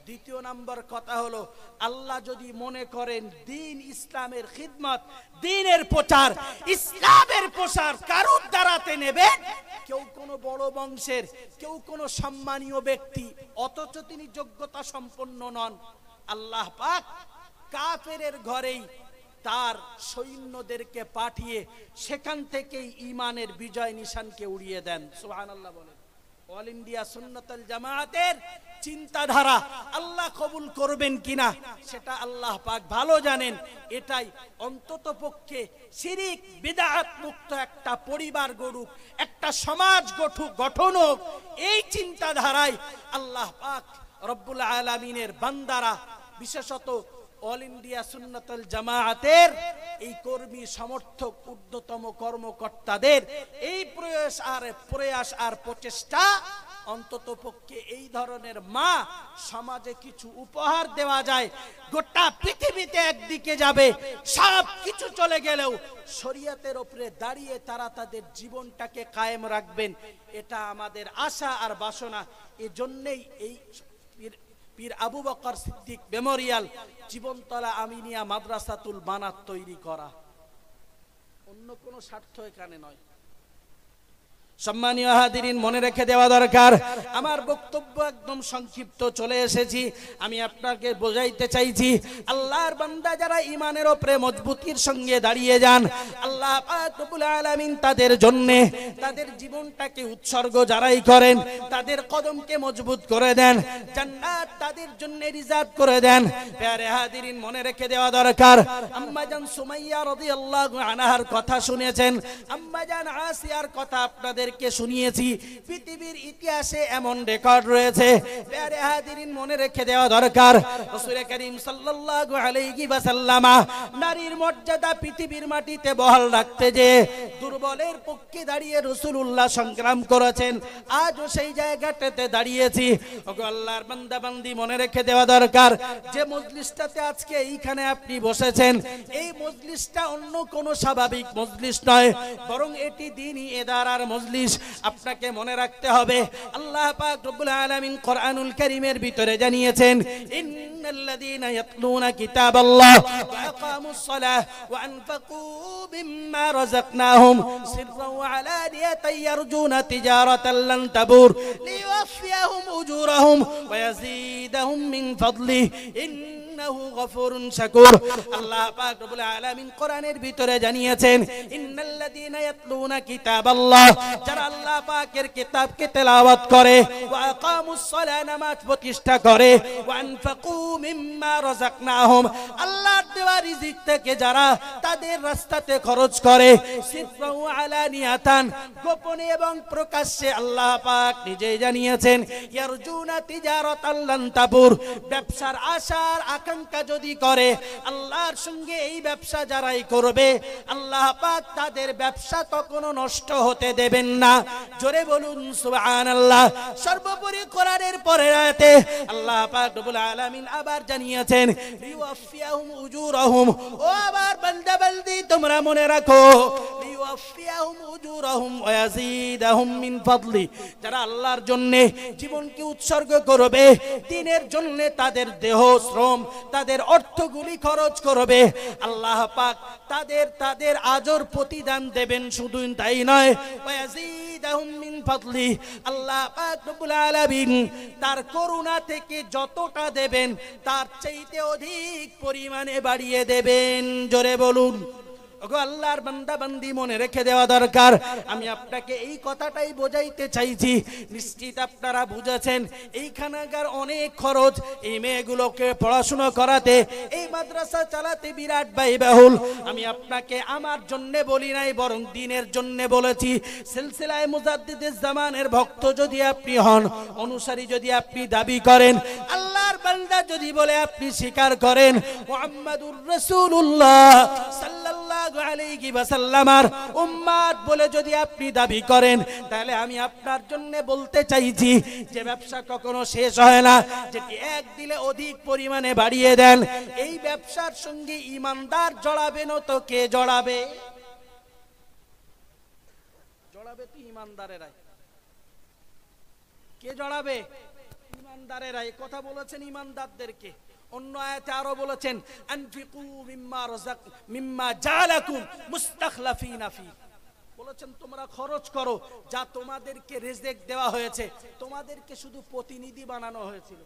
দ্বিতীয় নাম্বার কথা হলো, আল্লাহ যদি মনে করেন দ্বীন ইসলামের খিদমত, দ্বীনের প্রচার, ইসলামের প্রচার কারুর দ্বারাতে নেবেন, কেউ কোনো বড় বংশের, কেউ কোনো সম্মানীয় ব্যক্তি, অথচ তিনি যোগ্যতা সম্পন্ন নন, আল্লাহ পাক কাফেরের ঘরেই তার সৈন্যদেরকে পাঠিয়ে সেখান থেকেই ঈমানের বিজয় নিশানকে উড়িয়ে দেন। সুবহানাল্লাহ বলেন। অল ইন্ডিয়া সুন্নাতুল জামায়াতের চিন্তাধারা আল্লাহ কবুল করবেন কিনা সেটা আল্লাহ পাক ভালো জানেন। এটাই অন্তত পক্ষে শিরিক বিদআত মুক্ত একটা পরিবার গড়ুক, একটা সমাজ গঠন হোক, এই চিন্তাধারায় আল্লাহ পাক রব্বুল আলামিনের বান্দারা, বিশেষত অল ইন্ডিয়া সুন্নাতুল জামাআতের এই কর্মী সমর্থক ঊর্ধ্বতম কর্মকর্তাদের এই প্রয়াস আর প্রচেষ্টা, অন্তত পক্ষে এই ধরনের মা সমাজে কিছু উপহার দেওয়া যায়। গোটা পৃথিবীতে একদিকে যাবে, সব কিছু চলে গেলেও শরীয়তের উপরে দাঁড়িয়ে তারা তাদের জীবনটাকে কায়েম রাখবেন, এটা আমাদের আশা আর বাসনা। এজন্যই এই পীর আবু বকর সিদ্দিক মেমোরিয়াল জীবনতলা আমিনিয়া মাদ্রাসাতুল বানাত তৈরি করা, অন্য কোনো স্বার্থ এখানে নয়। সম্মানীয় হাজিরিন, মনে রেখে দেওয়া দরকার, আমার বক্তব্য একদম সংক্ষিপ্ত চলে এসেছি। আমি আপনাকে বোঝাইতে চাইছি, আল্লাহর বান্দা যারা ঈমানের উপরে মজবুতির সঙ্গে দাঁড়িয়ে যান, আল্লাহ পাক রব্বুল আলামিন তাদের জন্য তাদের জীবনটাকে উৎসর্গ যারাই করেন, তাদের কদমকে মজবুত করে দেন, জান্নাত তাদের জন্য রিজার্ভ করে দেন। প্যারে হাজিরিন, মনে রেখে দেওয়া দরকার, আম্মা জান সুমাইয়া রাদিয়াল্লাহু আনহার কথা শুনেছেন, আম্মা জান আসিয়ার কথা আপনাদের শুনিয়েছি। পৃথিবীর ইতিহাসে এমন রেকর্ড রয়েছে, প্যারে হাজিরিন মনে রেখে দেওয়া দরকার, রাসূল করিম সাল্লাল্লাহু আলাইহি ওয়াসাল্লাম নারীর মর্যাদা পৃথিবীর মাটিতে বহাল রাখতে যে দুর্বলের পক্ষে দাঁড়িয়ে রাসূলুল্লাহ সংগ্রাম করেছেন। আজও সেই জায়গাটাতে দাঁড়িয়েছি। ওগো আল্লাহর বান্দা বান্দি, মনে রেখে দেওয়া দরকার, যে মজলিসটাতে আজকে এইখানে আপনি বসেছেন, এই মজলিসটা অন্য কোনো স্বাভাবিক মজলিস নয়, বরং এটি দ্বীনি ইদারার মজলিস। আপনাকে মনে রাখতে হবে, আল্লাহ পাক রব্বুল আলামিন কোরআনুল কারীমের ভিতরে জানিয়েছেন, ইন্নাল্লাযীনা ইয়াতলুনা কিতাবাল্লাহ ওয়া আকামুস সালাহ ওয়া আনফাকু মিম্মা রাযাকনাহুম সিররান ওয়া আলানিয়াতান ইয়ারজুনা তিজারাতান লান তাবুর লিওয়াফিয়াহুম উজুরাহুম ওয়া ইয়াজিদাহুম মিন ফাদলিহি ইন্নাহু গফুরুন শাকুর। আল্লাহ পাক রব্বুল আলামিন কোরআনের ভিতরে জানিয়েছেন, ইন্নাল্লাযীনা ইয়াতলুনা কিতাবাল্লাহ, যারা আল্লাহ পাকের কিতাবকে তেলাওয়াত করে, ওয়া আকামুস সালাহ, নামাজ প্রতিষ্ঠা করে, ওয়া আনফাকু মিম্মা রাযাকনাহুম, আল্লাহর দেওয়া রিজিক থেকে যারা তাদের রাস্তাতে খরচ করে, সিররান ওয়া আলানিয়াতান, গোপনে এবং প্রকাশ্যে, আল্লাহ পাক নিজেই জানিয়েছেন, ইয়ারজুনা তিজারাতান লান তাবুর, ব্যবসার আশার আকাঙ্ক্ষা যদি করে, আল্লাহর সঙ্গে এই ব্যবসা যারাই করবে, আল্লাহ পাক তাদের ব্যবসা কখনো নষ্ট হতে দেবেন না। জোরে বলুন সুবহানাল্লাহ। সর্বোপরি কোরআনের পরের আয়াতে আল্লাহ পাক রব্বুল আলামিন আবার জানিয়েছেন, লিওয়াফিয়াহুম উজুরাহুম, ও আবার বান্দা বান্দি তোমরা মনে রাখো, লিওয়াফিয়াহুম উজুরাহুম ওয়া ইয়াজিদাহুম মিন ফাদলি, যারা আল্লাহর জন্য জীবনকে উৎসর্গ করবে, দ্বীনের জন্য তাদের দেহ শ্রম, তাদের অর্থগুলি খরচ করবে, আল্লাহ পাক তাদের আজর প্রতিদান দেবেন। শুধু তাই নয়, ওয়া ইয়াজিদাহুম মিন ফাদলি, আল্লাহ পাক রব্বুল আলামিন তার করুণা থেকে যতটা দেবেন তার চাইতে অধিক পরিমাণে বাড়িয়ে দেবেন। জোরে বলুন। ওগো আল্লাহর বান্দা বান্দি, মনে রেখে দেওয়া দরকার, আমি আপনাকে এই কথাটাই বোঝাইতে চাইছি। নিশ্চিত আপনারা বুঝেছেন, এইখানকার অনেক খরচ, এই মেয়েগুলোকে পড়াশোনা করাতে, এই মাদ্রাসা চালাতে বিরাট ব্যয়বহুল। আমি আপনাকে আমার জন্য বলি নাই, বরং দ্বীনের জন্য বলেছি। সিলসিলায়ে মুজাদ্দিদুজ জামানের ভক্ত যদি আপনি হন, অনুসারী যদি আপনি দাবি করেন, আল্লাহর বান্দা যদি বলে আপনি স্বীকার করেন, মুহাম্মাদুর রাসূলুল্লাহ সাল্লাল্লাহু আলাইহি ওয়াসাল্লামার উম্মত বলে যদি আপনি দাবি করেন, তাহলে আমি আপনার জন্য বলতে চাইছি যে ব্যবসা কখনো শেষ হয় না, যেটি এক দিলে অধিক পরিমাণে বাড়িয়ে দেন। এই ব্যবসার সঙ্গে ইমানদার জড়াবে না তো কে জড়াবে? জড়াবে তো ইমানদারেরাই। কে জড়াবে? ইমানদারেরাই। কথা বলেছেন ইমানদারদেরকে। অন্য আয়াতে আরো বলেছেন, আনফিকু মিম্মা জাআলাকুম মুস্তাখলাফিনা ফি, বলেছেন তোমরা খরচ করো যা তোমাদেরকে রিজিক দেওয়া হয়েছে, তোমাদেরকে শুধু প্রতিনিধি বানানো হয়েছিল।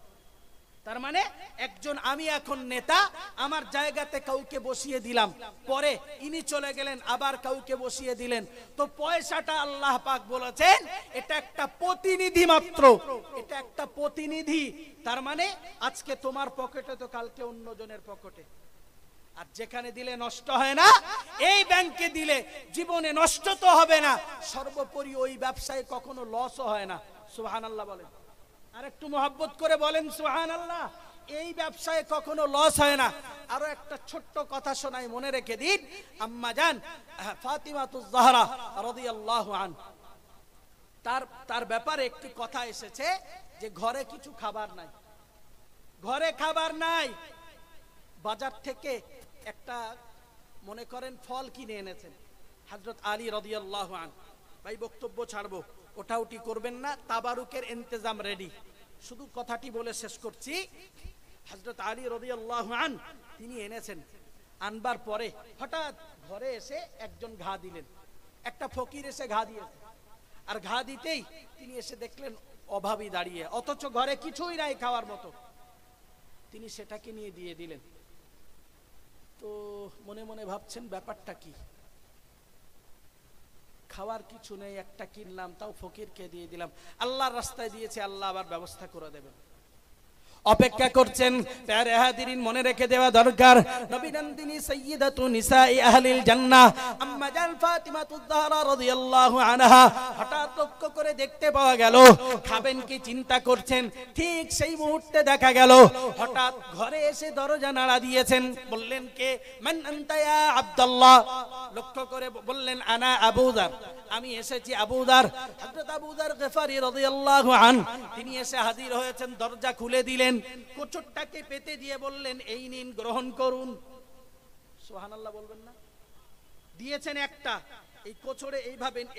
তার মানে একজন, আমি এখন নেতা, আমার জায়গাতে কাউকে বসিয়ে দিলাম, পরে ইনি চলে গেলেন, আবার কাউকে বসিয়ে দিলেন, তো পয়সাটা আল্লাহ পাক বলেছেন এটা একটা প্রতিনিধি মাত্র, এটা একটা প্রতিনিধি। তার মানে আজকে তোমার পকেটে তো কালকে অন্যজনের পকেটে। আর যেখানে দিলে নষ্ট হয় না, এই ব্যাংকে দিলে জীবনে নষ্ট তো হবে না, সর্বোপরি ওই ব্যবসায় কখনো লসও হয় না। সুবহানাল্লাহ বলেন, আর একটু মহব্বত করে বলেন সুবহানাল্লাহ। এই ব্যবসায় কখনো লস হয় না। আরো একটা ছোট্ট কথা শোনাই, মনে রেখে দিন। আম্মা জান ফাতিমাতুজ জাহরা রাদিয়াল্লাহু আন, তার ব্যাপারে একটি কথা এসেছে যে ঘরে কিছু খাবার নাই, ঘরে খাবার নাই, বাজার থেকে একটা মনে করেন ফল কিনে এনেছেন। হযরত আলী রাদিয়াল্লাহু আন, ভাই বক্তব্য ছাড়বো, ওঠাউটি করবেন না, তাবারুকের ইন্তজাম রেডি, শুধু কথাটি বলে শেষ করছি। হযরত আলী রাদিয়াল্লাহু আন তিনি এনেছেন, আনবার পরে হঠাৎ ঘরে এসে একজন ঘা দিলেন, একটা ফকির এসে ঘা দিয়েছে, আর ঘা দিতেই তিনি এসে দেখলেন অভাবী দাঁড়িয়ে, অথচ ঘরে কিছুই নাই খাওয়ার মতো, তিনি সেটাকে নিয়ে দিয়ে দিলেন। তো মনে মনে ভাবছেন ব্যাপারটা কি, খাওয়ার কিছু নেই, একটা কিনলাম, তাও ফকিরকে দিয়ে দিলাম, আল্লাহর রাস্তায় দিয়েছে, আল্লাহ আবার ব্যবস্থা করে দেবেন। অপেক্ষা করছেন। প্যারে হাজিরিন, মনে রেখে দেওয়া দরকার, নবী নন্দিনী সাইয়্যিদাতু নিসাই আহলিল জান্নাহ আম্মা জান ফাতিমাতুজ জাহরা রাদিয়াল্লাহু আনহা হঠাৎ লক্ষ্য করে দেখতে পাওয়া গেল, খাবেন কি চিন্তা করছেন, ঠিক সেই মুহূর্তে দেখা গেল হঠাৎ ঘরে এসে দরজা নাড়া দিয়েছেন। বললেন কে? মান আনতা ইয়া আব্দুল্লাহ। লক্ষ্য করে বললেন আনা আবু যার, আমি এসেছি আবু যার। হযরত আবু যার গফারি রাদিয়াল্লাহু আন তিনি এসে হাজির হয়েছেন, দরজা খুলে দিলেন, কোচরটাকে পেতে দিয়ে বললেন এই নিন গ্রহণ করুন। সুবহানাল্লাহ বলবেন না? দিয়েছেন একটা, এই কোচরে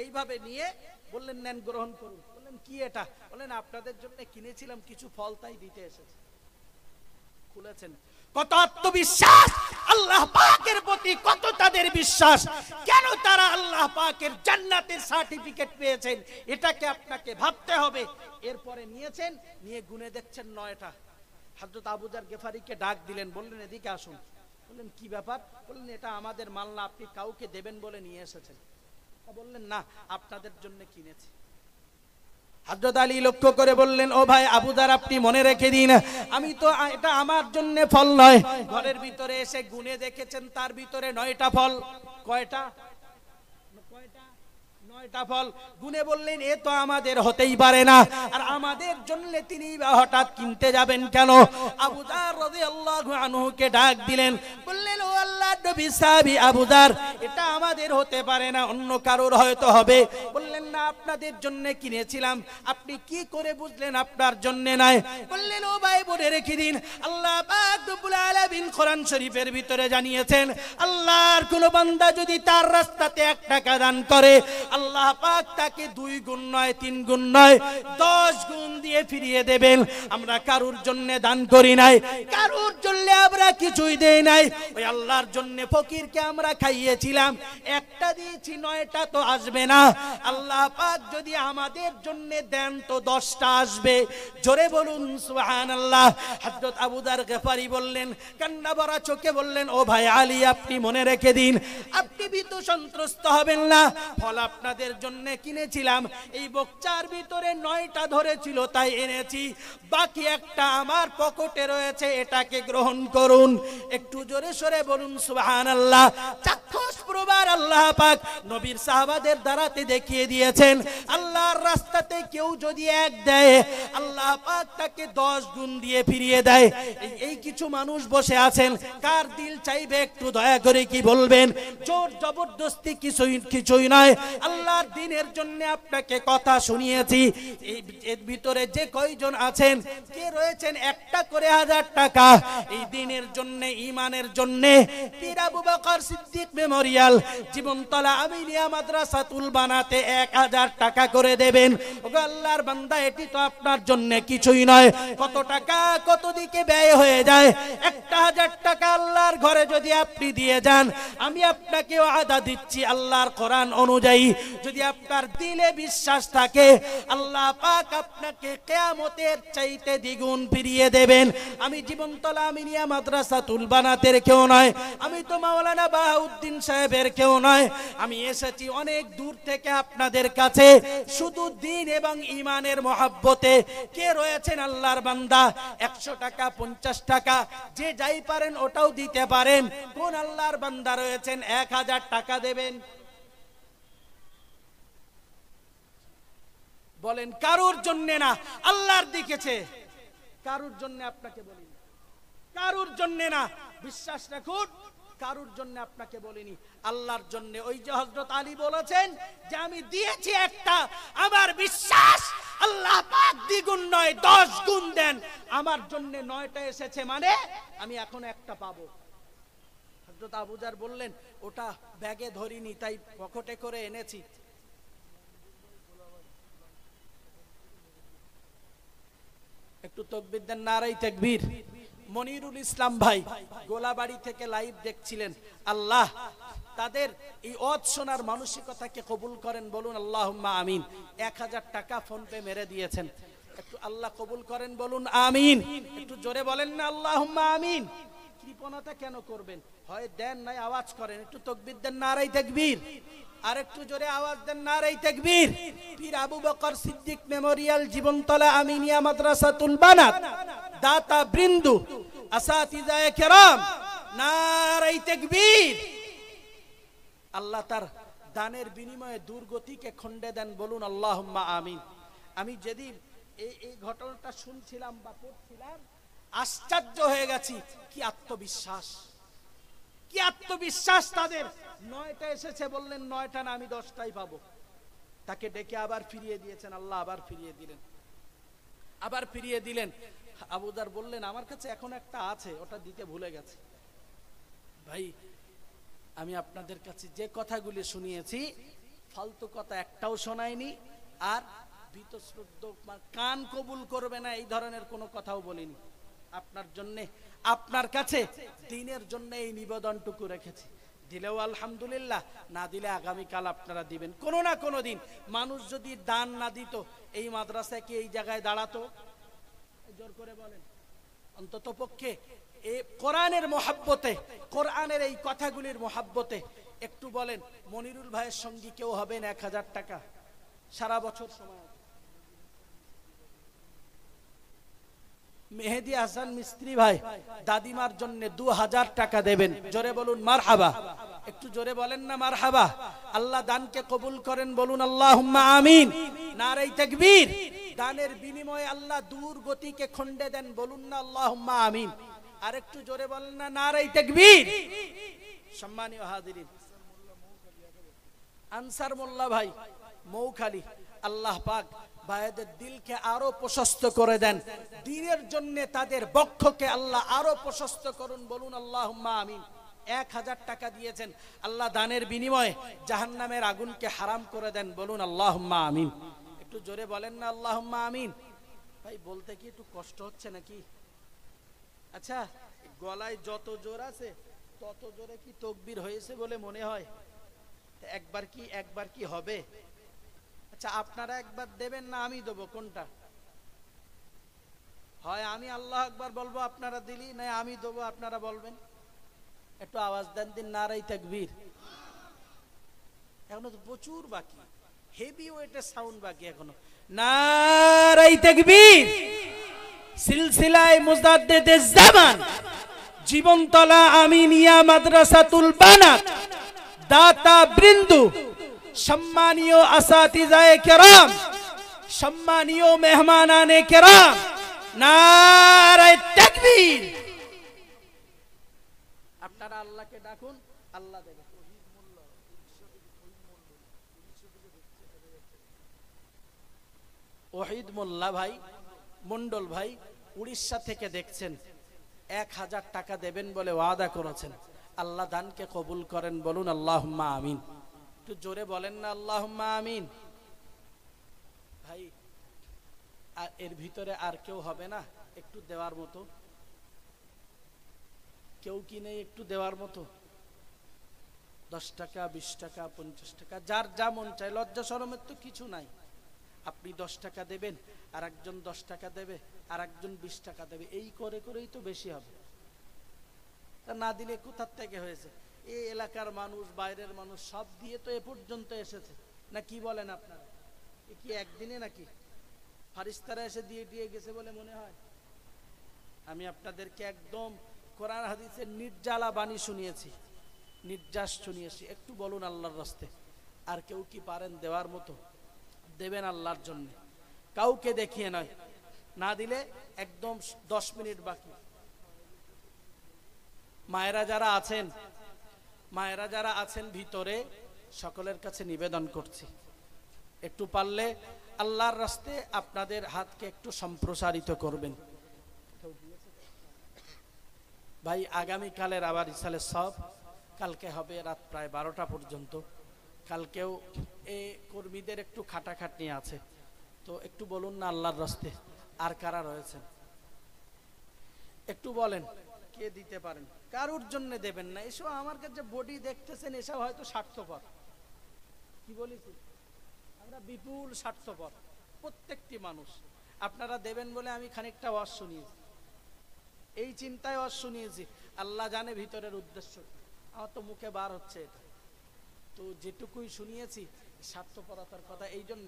এইভাবে নিয়ে বললেন নেন গ্রহণ করুন। বললেন কি এটা? বললেন আপনাদের জন্য কিনেছিলাম কিছু ফল, তাই দিতে এসেছি। খুলেছেন, কত আত্মবিশ্বাস আল্লাহ পাকের প্রতি, কত তাদের বিশ্বাস, কেন তারা আল্লাহ পাকের জান্নাতের সার্টিফিকেট পেয়েছেন, এটাকে আপনাকে ভাবতে হবে। এরপরে নিয়েছেন, নিয়ে গুনে দেখছেন 9টা। হযরত আবু যার গেফারিকে ডাক দিলেন, বললেন এদিকে আসুন। বললেন কি ব্যাপার? বললেন এটা আমাদের মাল না, আপনি কাউকে দেবেন বলে নিয়ে এসেছেন। বললেন না, আপনাদের জন্য কিনেছি। হযরত আলী লক্ষ্য করে বললেন, ও ভাই আবু যার, আপনি মনে রেখে দিন, আমি তো এটা আমার জন্য ফল নয়। ঘরের ভিতরে এসে গুনে দেখেছেন, তার ভিতরে 9টা ফল। কয়টা? 9টা ফল। গুনে বললেন এ তো আমাদের হতেই পারে না, আর আমাদের জন্য তিনি হঠাৎ কিনতে যাবেন কেন? আবু যার রাদিয়াল্লাহু আনহুকে ডাক দিলেন, বললেন ও আল্লাহর নবী সাহাবী আবু যার, এটা আমাদের হতে পারে না, অন্য কারোর হয়তো হবে। বললেন না, আপনাদের জন্য কিনেছিলাম। আপনি কি করে বুঝলেন আপনার জন্য নয়? বললেন ও ভাই বলে রেখে দিন, আল্লাহ পাক রব্বুল আলামিন কোরআন শরীফের ভিতরে জানিয়েছেন, আল্লাহর কোন বান্দা যদি তার রাস্তাতে 1 টাকা দান করে, আল্লাহ পাক তাকে 2 গুণ নয়, 3 গুণ নয়, 10 গুণ দিয়ে ফিরিয়ে দেবেন। আমরা কারুর জন্য দান করি নাই, কারুর জন্য আমরা কিছুই দেই নাই, ওই আল্লাহর জন্য ফকিরকে আমরা খাইয়েছিলাম, একটা দিয়েছি, 9টা তো আসবে না। আল্লাহ পাক যদি আমাদের জন্য দেন তো 10টা আসবে। জোরে বলুন সুবহানাল্লাহ। হযরত আবু যার গফারি বললেন, কান্না ভরা চোখে বললেন, ও ভাই আলী, আপনি মনে রেখে দিন, আপনি ভীত সন্ত্রস্ত হবেন না, ফল আপনাদের জন্য কিনেছিলাম, এই বক্সার ভিতরে 9টা ধরেছিল তাই এনেছি, বাকি একটা আমার পকেটে রয়েছে, এটাকে গ্রহণ করুন। একটু জোরে সরে বলুন সুবহানাল্লাহ। চাক্ষুষ প্রমাণ আল্লাহ পাক নবীর সাহাবাদের দ্বারাতে দেখিয়ে দিয়েছেন, আল্লাহর রাস্তাতে কেউ যদি 1 দেয়, আল্লাহ পাক তাকে 10 গুণ দিয়ে ফিরিয়ে দেয়। এই কিছু মানুষ বসে আছেন, কার দিল চাইবে একটু দয়া করে কি বলবেন? জোর জবরদস্তি কিছুই নয়, আল্লাহর দিনের জন্য আপনাকে কথা শুনিয়েছি। এর ভিতরে যে কয়জন আছেন, কে রয়েছেন একটা করে 1000 টাকা এই দিনের জন্য, ঈমানের জন্য, পীর আবু বকর সিদ্দিক মেমোরিয়াল জীবনতলা আমিনিয়া মাদ্রাসাতুল বানাতে 1000 টাকা করে দেবেন। ওগো আল্লাহর বান্দা, এটি তো আপনার জন্য কিছুই নয়। কত টাকা টাকা কত দিকে ব্যয় হয়ে যায়। 1000 টাকা আল্লাহর ঘরে যদি আপনি দিয়ে যান, আমি আপনাকে ওয়াদা দিচ্ছি আল্লাহর কোরআন অনুযায়ী যদি আপনার দিলে বিশ্বাস থাকে, আল্লাহ পাক আপনাকে কিয়ামতের চাইতে দ্বিগুণ ফিরিয়ে দেবেন। আমি জীবনতলা আমিনিয়া মাদ্রাসাতুল বানাতের কেউ নয়, আমি তো মাওলানা বাহাউদ্দিন সাহেবের কেউ নয়। আমি এসেছি অনেক দূর থেকে আপনাদের কাছে শুধু দিন এবং ঈমানের মহব্বতে। কে রয়েছেন আল্লাহর বান্দা 100 টাকা 50 টাকা যে যাই পারেন ওটাও দিতে পারেন। কোন আল্লাহর বান্দা রয়েছেন 1000 টাকা দেবেন? বলেন। কারুর জন্য না, আল্লাহর দিকেছে। কারুর জন্য আপনাকে বলি, কারুর জন্য না, বিশ্বাস রাখুন, কারুর জন্য আপনাকে বলিনি, আল্লাহর জন্য। ওই যে হযরত আলী বলেছেন যে আমি দিয়েছি একটা, আমার বিশ্বাস আল্লাহ পাক দ্বিগুণ নয় 10 গুণ দেন। আমার জন্য 9টা এসেছে, মানে আমি এখন একটা পাবো। হযরত আবু যার বললেন ওটা ব্যাগে ধরিনি, তাই পকেটে করে এনেছি। একটু তাকবীর দেন, নারায়ে তাকবীর। মনিরুল ইসলাম ভাই গোলাবাড়ি থেকে লাইভ দেখছিলেন। আল্লাহ তাদের এই ওয়াজ শোনার মানসিকতাকে কবুল করেন, বলুন আল্লাহুম্মা আমিন। 1000 টাকা ফোন পে মেরে দিয়েছেন, একটু আল্লাহ কবুল করেন, বলুন আমিন। একটু জোরে বলেন না আল্লাহুম্মা আমিন। কৃপণতা কেন করবেন? হয় দেন নাই আওয়াজ করেন। একটু তাকবীর দেন, নারায়ে তাকবীর। আর একটু জোরে আওয়াজ দেন, নারায়ে তাকবীর। পীর আবু বকর সিদ্দিক মেমোরিয়াল জীবনতলা আমিনিয়া মাদ্রাসাতুল বানাত দাতা বৃন্দু আসাতিজায়ে কেরাম, নারায়ে তাকবীর। আল্লাহ তার দানের বিনিময়ে দুর্গতিকে খণ্ডে দেন, বলুন আল্লাহুম্মা আমিন। আমি যেদিন এই ঘটনাটা শুনছিলাম বা পড়ছিলাম, আশ্চর্য হয়ে গেছি। কি আত্মবিশ্বাস, কি আত্মবিশ্বাস তাদের। 9টা এসেছে, বললেন 9টা না, আমি 10টাই পাবো। তাকে ডেকে আবার ফিরিয়ে দিয়েছেন, আল্লাহ আবার ফিরিয়ে দিলেন, আবার ফিরিয়ে দিলেন। আবু যার বললেন আমার কাছে এখন একটা আছে, ওটা দিতে ভুলে গেছে। ভাই আমি আপনাদের কাছে যে কথাগুলি শুনিয়েছি, ফালতু কথা একটাও শোনাইনি, আর বীতশ্রদ্ধ কান কবুল করবে না এই ধরনের কোনো কথাও বলিনি। আপনার জন্য, আপনার কাছে দিনের জন্য এই নিবেদনটুকু রেখেছি। দিলেও আলহামদুলিল্লাহ, না দিলে আগামীকাল আপনারা দিবেন কোনো না কোনো দিন। মানুষ যদি দান না দিত, এই মাদ্রাসায় কি এই জায়গায় দাঁড়াতো? জোর করে বলেন। অন্তত পক্ষে এই কোরআনের মহাব্বতে, কোরআনের এই কথাগুলির মহাব্বতে একটু বলেন, মনিরুল ভাইয়ের সঙ্গী কেউ হবেন 1000 টাকা? সারা বছর সময়। মেহেদি হাসান মিস্ত্রি ভাই দাদিমার জন্য 2000 টাকা দেবেন, জোরে বলুন মারহাবা। একটু জোরে বলেন না মারহাবা। আল্লাহ দানকে কবুল করেন, বলুন আল্লাহুম্মা আমিন। নারায়ে তাকবীর। দানের বিনিময়ে আল্লাহ দূর গতিকে খণ্ডে দেন, বলুন না আল্লাহুম্মা আমিন। আর একটু জোরে বলেন না নারায়ে তাকবীর। সম্মানীয় হাজিরিন, আনসার মোল্লা ভাই মৌখালী, আল্লাহ পাক ভাইদের দিলকে আরো প্রশস্ত করে দেন, দ্বীনের জন্য তাদের বক্ষকে আল্লাহ আরো প্রশস্ত করুন, বলুন আল্লাহুম্মা আমিন। 1000 টাকা দিয়েছেন, আল্লাহ দানের বিনিময়ে জাহান্নামের আগুনকে হারাম করে দেন, বলুন আল্লাহুম্মা আমিন। একটু জোরে বলেন না আল্লাহুম্মা আমিন। ভাই বলতে কি একটু কষ্ট হচ্ছে নাকি? আচ্ছা, গলায় যত জোর আছে তত জোরে কি তাকবীর হয়েছে বলে মনে হয়? একবার কি হবে? আচ্ছা, আপনারা একবার দেবেন না আমি দেবো, কোনটা হয়? আমি আল্লাহু আকবার বলবো, আপনারা দিলি, না আমি দেবো আপনারা বলবেন? একটু আওয়াজ দেন দিন, নারায়ে তাকবীর। এখনো তো প্রচুর বাকি, হেভি ওয়েটের সাউন্ড বাকি এখনো। নারায়ে তাকবীর। সিলসিলায়ে মুজাদ্দিদিজ জামান জীবনতলা আমিনিয়া মাদ্রাসাতুল বানাত দাতা বৃন্দু, সম্মানীয় আসাতিজায়ে কেরাম, সম্মানীয় মেহমানানে কেরাম, নারায়ে তাকবীর। আপনারা আল্লাহকে ডাকুন, আল্লাহ দেবে। ওহিদ মোল্লা ভাই, মন্ডল ভাই উড়িষ্যা থেকে দেখছেন, 1000 টাকা দেবেন বলে ওয়াদা করেছেন। আল্লাহ দানকে কবুল করেন, বলুন আল্লাহুম্মা আমিন। একটু জোরে বলেন না আল্লাহুম্মা আমিন। ভাই আর এর ভিতরে আর কেউ হবে না? একটু দেওয়ার মতো? কেউ কি নেই একটু দেওয়ার মতো? 10 টাকা, 20 টাকা, 50 টাকা, যার যা মন চায়। লজ্জা শরমের তো কিছু নাই। আপনি 10 টাকা দেবেন, আর একজন 10 টাকা দেবে, আর একজন 20 টাকা দেবে, এই করে করেই তো বেশি হবে। তা না দিলে কোথার থেকে হয়েছে? এই এলাকার মানুষ, বাইরের মানুষ সব দিয়ে তো এ পর্যন্ত এসেছে, না কি বলেন আপনারা? এ কি একদিনে নাকি ফারিস্তারা এসে দিয়ে দিয়ে গেছে বলে মনে হয়? আমি আপনাদেরকে একদম কোরআন হাদিসের নির্জালা বাণী শুনিয়েছি, নির্যাস শুনিয়েছি। একটু বলুন আল্লাহর রাস্তে, আর কেউ কি পারেন দেওয়ার মতো? দেবেন আল্লাহর জন্য, কাউকে দেখিয়ে নয়। না দিলে একদম 10 মিনিট বাকি। মায়েরা যারা আছেন ভিতরে, সকলের কাছে নিবেদন করছি, একটু পারলে আল্লাহর রাস্তে আপনাদের হাতকে একটু সম্প্রসারিত করবেন। ভাই, আগামীকালের আবার ইসালে সব, কালকে হবে রাত প্রায় 12টা পর্যন্ত। কালকেও এই কর্মীদের একটু খাটাখাটনি আছে, তো একটু বলুন না আল্লাহর রাস্তে, আর কারা রয়েছেন একটু বলেন, কে দিতে পারেন? কারুর জন্য দেবেন না। এসব আমার কাছে বডি দেখতেছেন, এসব হয়তো স্বার্থপর। কি বলেছি? আমরা বিপুল স্বার্থপর প্রত্যেকটি মানুষ। আপনারা দেবেন বলে আমি খানিকটা ওয়াজ শুনিয়েছি, এই চিন্তায় ওয়াজ শুনিয়েছি। আল্লাহ জানে ভিতরের উদ্দেশ্য, আমার তো মুখে বার হচ্ছে এটা, তো যেটুকুই শুনিয়েছি স্বার্থপরতার কথা। এই জন্য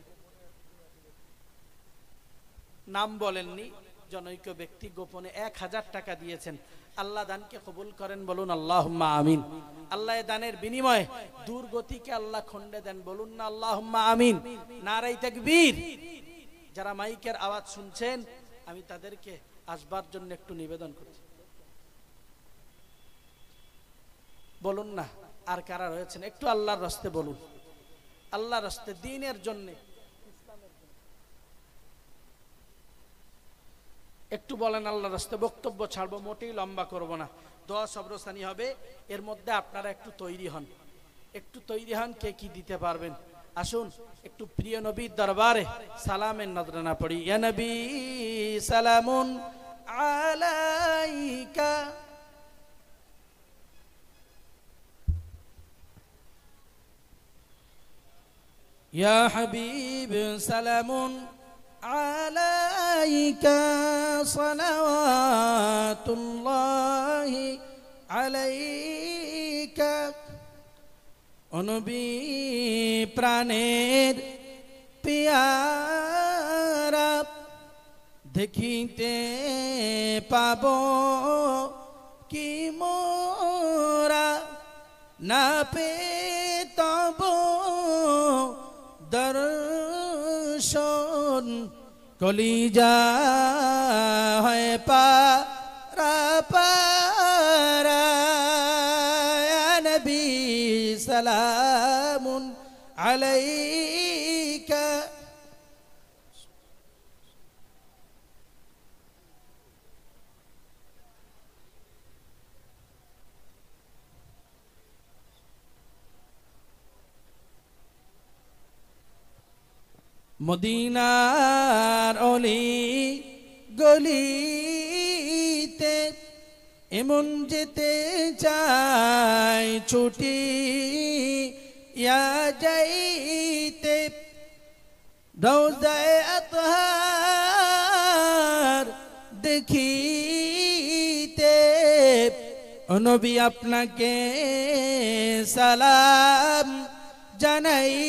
নাম বলেননি, জনৈক ব্যক্তি গোপনে 1000 টাকা দিয়েছেন। আল্লাহ দানকে কবুল করেন, বলুন আল্লাহুম্মা আমিন। আল্লাহ দানের বিনিময়ে দুর্গতিকে আল্লাহ খণ্ডে দেন, বলুন না আল্লাহুম্মা আমিন। নারায়ে তাকবীর। যারা মাইকের আওয়াজ শুনছেন, আমি তাদেরকে আসবার জন্য একটু নিবেদন করছি, বলুন না আর কারা রয়েছেন? একটু আল্লাহর রাস্তে বলুন, আল্লাহর রাস্তে, দ্বীনের জন্য, একটু বলেন আল্লাহর রাস্তে। বক্তব্য ছাড়বো, মোটেই লম্বা করব না, দোয়া সবরসানি হবে। এর মধ্যে আপনারা একটু তৈরি হন, কে কি দিতে পারবেন। আসুন একটু প্রিয় নবীর দরবারে সালামের নজরানা পড়ি। ইয়া নবী সালামুন আলাইকা, ইয়া হাবিব সালামুন আলাইকা, সালাওয়াতুল্লাহি আলাইকা। ও নবী প্রাণের পিয়ারা, দেখিতে পাব কি মোরা, না পে তব দর্শন, কলিজা হয় পারা পারা। ইয়া নবী সালামুন আলাইকা। মদিনার অলি গলিতে এমন যেতে চাই ছুটি, ইয়া যাইতে রওজায়ে আতহার দেখিতে। ও নবী আপনাকে সালাম জানাইতে,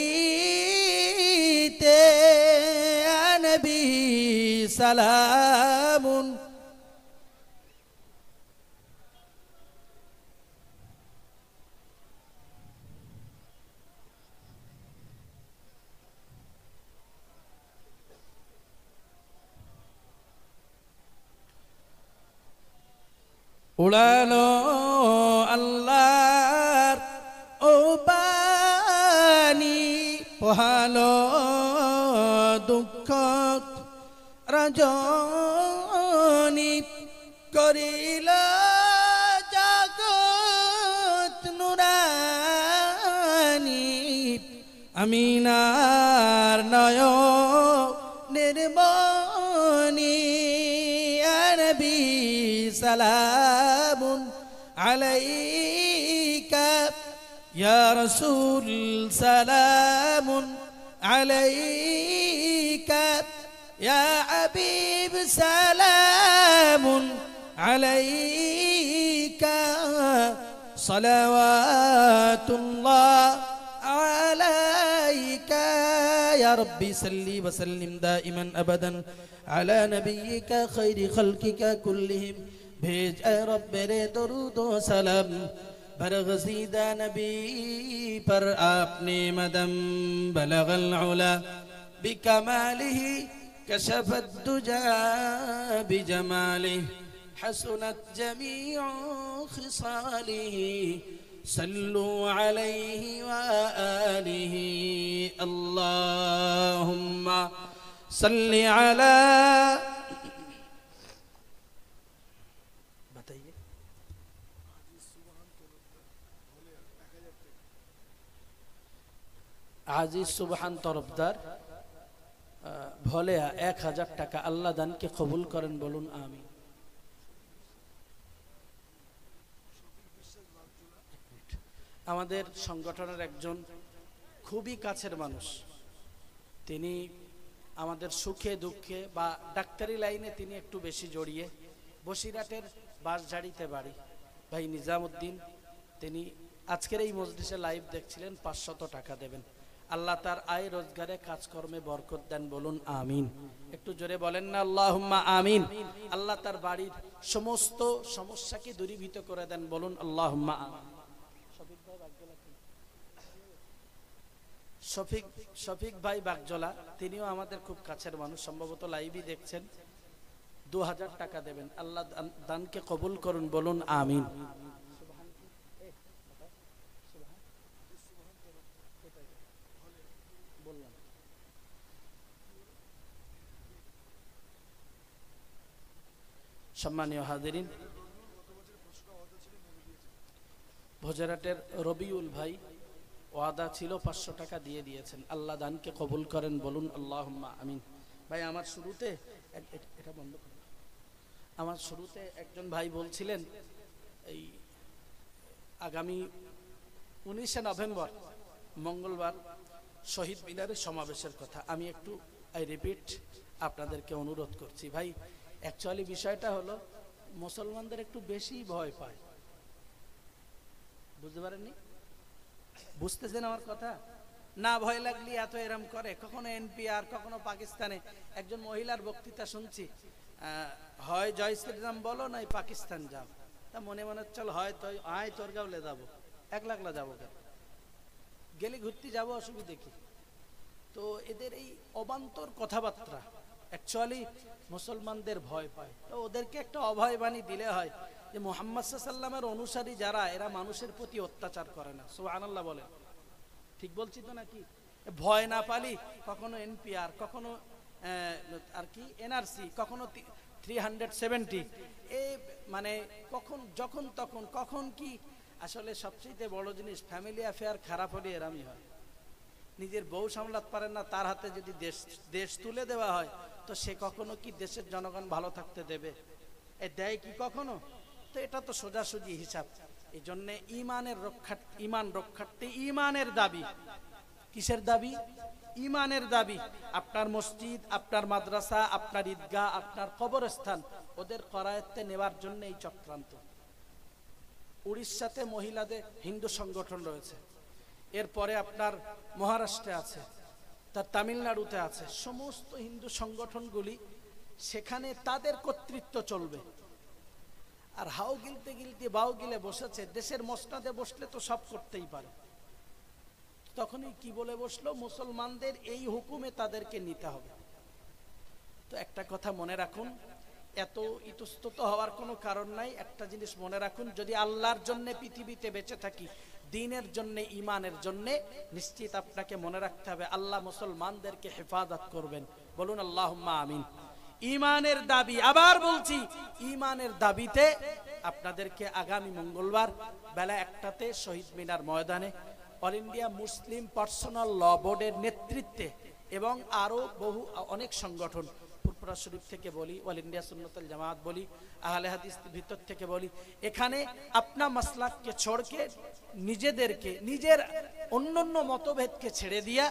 ইয়া নবী সালামুন। উড়ালো আল্লাহর ও বাণী, পোহালো দুঃখ রজনী, করিল জগৎ নুরানি। আমিনার নয় নির্মণি, ইয়া سلام عليك يا رسول سلام عليك يا حبيب سلام عليك صلوات الله عليك يا ربي صل وسلم دائما أبدا على نبيك خير خلقك كلهم भेज ए रब रे दरूद व सलाम बरगज़ीदा नबी पर आपने मदम बलगल उला बिकमालिही कशफत दुजा बिजमालिही हसनत जमीउ खिसालिही सल्लु अलैहि व आलिही अल्लाहुम्मा सल्लि अला আজিজ সুবহান তরফদার ভলেয়া 1000 টাকা আল্লাহ দানকে কবুল করেন বলুন আমিন। আমাদের সংগঠনের একজন খুবই কাছের মানুষ, তিনি আমাদের সুখে দুঃখে বা ডাক্তারি লাইনে তিনি একটু বেশি জড়িয়ে, বসিরহাটের বাঁশঝাড়িতে বাড়ি ভাই নিজামউদ্দিন, তিনি আজকের এই মজলিসে লাইভ দেখছিলেন, 500 টাকা দেবেন। আল্লাহ তার আয় রোজগারে কাজকর্মে বরকত দেন বলুন আমিন। একটু জোরে বলেন না আল্লাহুম্মা আমিন। আল্লাহ তার বাড়ির সমস্ত সমস্যাকে দূরীভূত করে দেন বলুন আল্লাহুম্মা আমিন। শফিক ভাই বাগজলা, তিনিও আমাদের খুব কাছের মানুষ, সম্ভবত লাইভই দেখছেন, 2000 টাকা দেবেন। আল্লাহ দানকে কবুল করুন বলুন আমিন। সম্মানীয় হাজিরিন, ভোজরাটের রবিউল ভাই ওয়াদা ছিল 500 টাকা দিয়ে দিয়েছেন, আল্লাহ দানকে কবুল করেন বলুন আল্লাহুম্মা আমিন। ভাই আমার শুরুতে এটা বন্ধ করুন। আমার শুরুতে একজন ভাই বলছিলেন এই আগামী 19শে নভেম্বর মঙ্গলবার শহীদ মিনারে সমাবেশের কথা। আমি একটু রিপিট আপনাদেরকে অনুরোধ করছি ভাই, অ্যাকচুয়ালি বিষয়টা হলো মুসলমানদের একটু বেশি ভয় পায়, বুঝতে পারেননি? বুঝতেছেন আমার কথা? না ভয় লাগলে এত এরম করে, কখনো এনপিআর কখনো পাকিস্তানে। একজন মহিলার বক্তৃতা শুনছি, হয় জয় শ্রীরাম বলো নাই পাকিস্তান যাও। তা মনে মনে চল হয় তো আয় তোর গাঁওলে যাবো, 1 লাখলা যাবো, কেন গেলে ঘুরতে যাবো, অসুবিধে কি? তো এদের এই অবান্তর কথাবার্তা অ্যাকচুয়ালি মুসলমানদের ভয় পায়। তো ওদেরকে একটা অভয় বাণী দিলে হয় যে মুহাম্মদ সাল্লাল্লাহু আলাইহি ওয়াসাল্লামের অনুসারী যারা, এরা মানুষের প্রতি অত্যাচার করে না। সুবহানাল্লাহ বলেন, ঠিক বলছি তো নাকি? ভয় না পালি কখনো এনপিআর, কখনো আর কি এনআরসি, কখনো 370, এই মানে কখন যখন তখন কখন কি। আসলে সবচেয়ে বড় জিনিস ফ্যামিলি অ্যাফেয়ার খারাপ হলে এরামই হয়। নিজের বউ সামলাতে পারেন না, তার হাতে যদি দেশ তুলে দেওয়া হয় তো সে কখনো কি দেশের জনগণ ভালো থাকতে দেবে? এ দেয় কি কখনো? তো এটা তো সোজাসুজি হিসাব। এই জন্য ইমান রক্ষার্থে ইমানের দাবি। কিসের দাবি? ইমানের দাবি। আপনার মসজিদ, আপনার মাদ্রাসা, আপনার ঈদগাহ, আপনার কবরস্থান ওদের করায়ত্তে নেওয়ার জন্য এই চক্রান্ত। উড়িষ্যাতে মহিলাদের হিন্দু সংগঠন রয়েছে, এরপরে আপনার মহারাষ্ট্রে আছে, তার তামিলনাড়ুতে আছে। সমস্ত হিন্দু সংগঠনগুলি সেখানে তাদের কর্তৃত্ব চলবে। আর হাও গিলতে গিলতে বাউ গিলে বসেছে, দেশের মসনাদে বসলে তো সব করতেই পারে। তখনই কি বলে বসলো, মুসলমানদের এই হুকুমে তাদেরকে নিতে হবে। তো একটা কথা মনে রাখুন, এত ইতস্তত হওয়ার কোনো কারণ নাই। একটা জিনিস মনে রাখুন, যদি আল্লাহর জন্য পৃথিবীতে বেঁচে থাকি, দ্বীনের জন্য, ইমানের জন্য, নিশ্চিত আপনাকে মনে রাখতে হবে আল্লাহ মুসলমানদেরকে হেফাজত করবেন। বলুন আল্লাহুম্মা আমিন। ইমানের দাবি, আবার বলছি, ইমানের দাবিতে আপনাদেরকে আগামী মঙ্গলবার বেলা 1টাতে শহীদ মিনার ময়দানে অল ইন্ডিয়া মুসলিম পার্সোনাল ল বোর্ডের নেতৃত্বে এবং আরো অনেক সংগঠন, ফুরফুরা শরীফ থেকে বলি, অল ইন্ডিয়া সুন্নাতুল জামাত বলি, আহলে হাদিস ভিতর থেকে বলি, এখানে আপনা মাসলাককে ছোড়কে নিজেদেরকে নিজের অন্যান্য মতভেদকে ছেড়ে দিয়া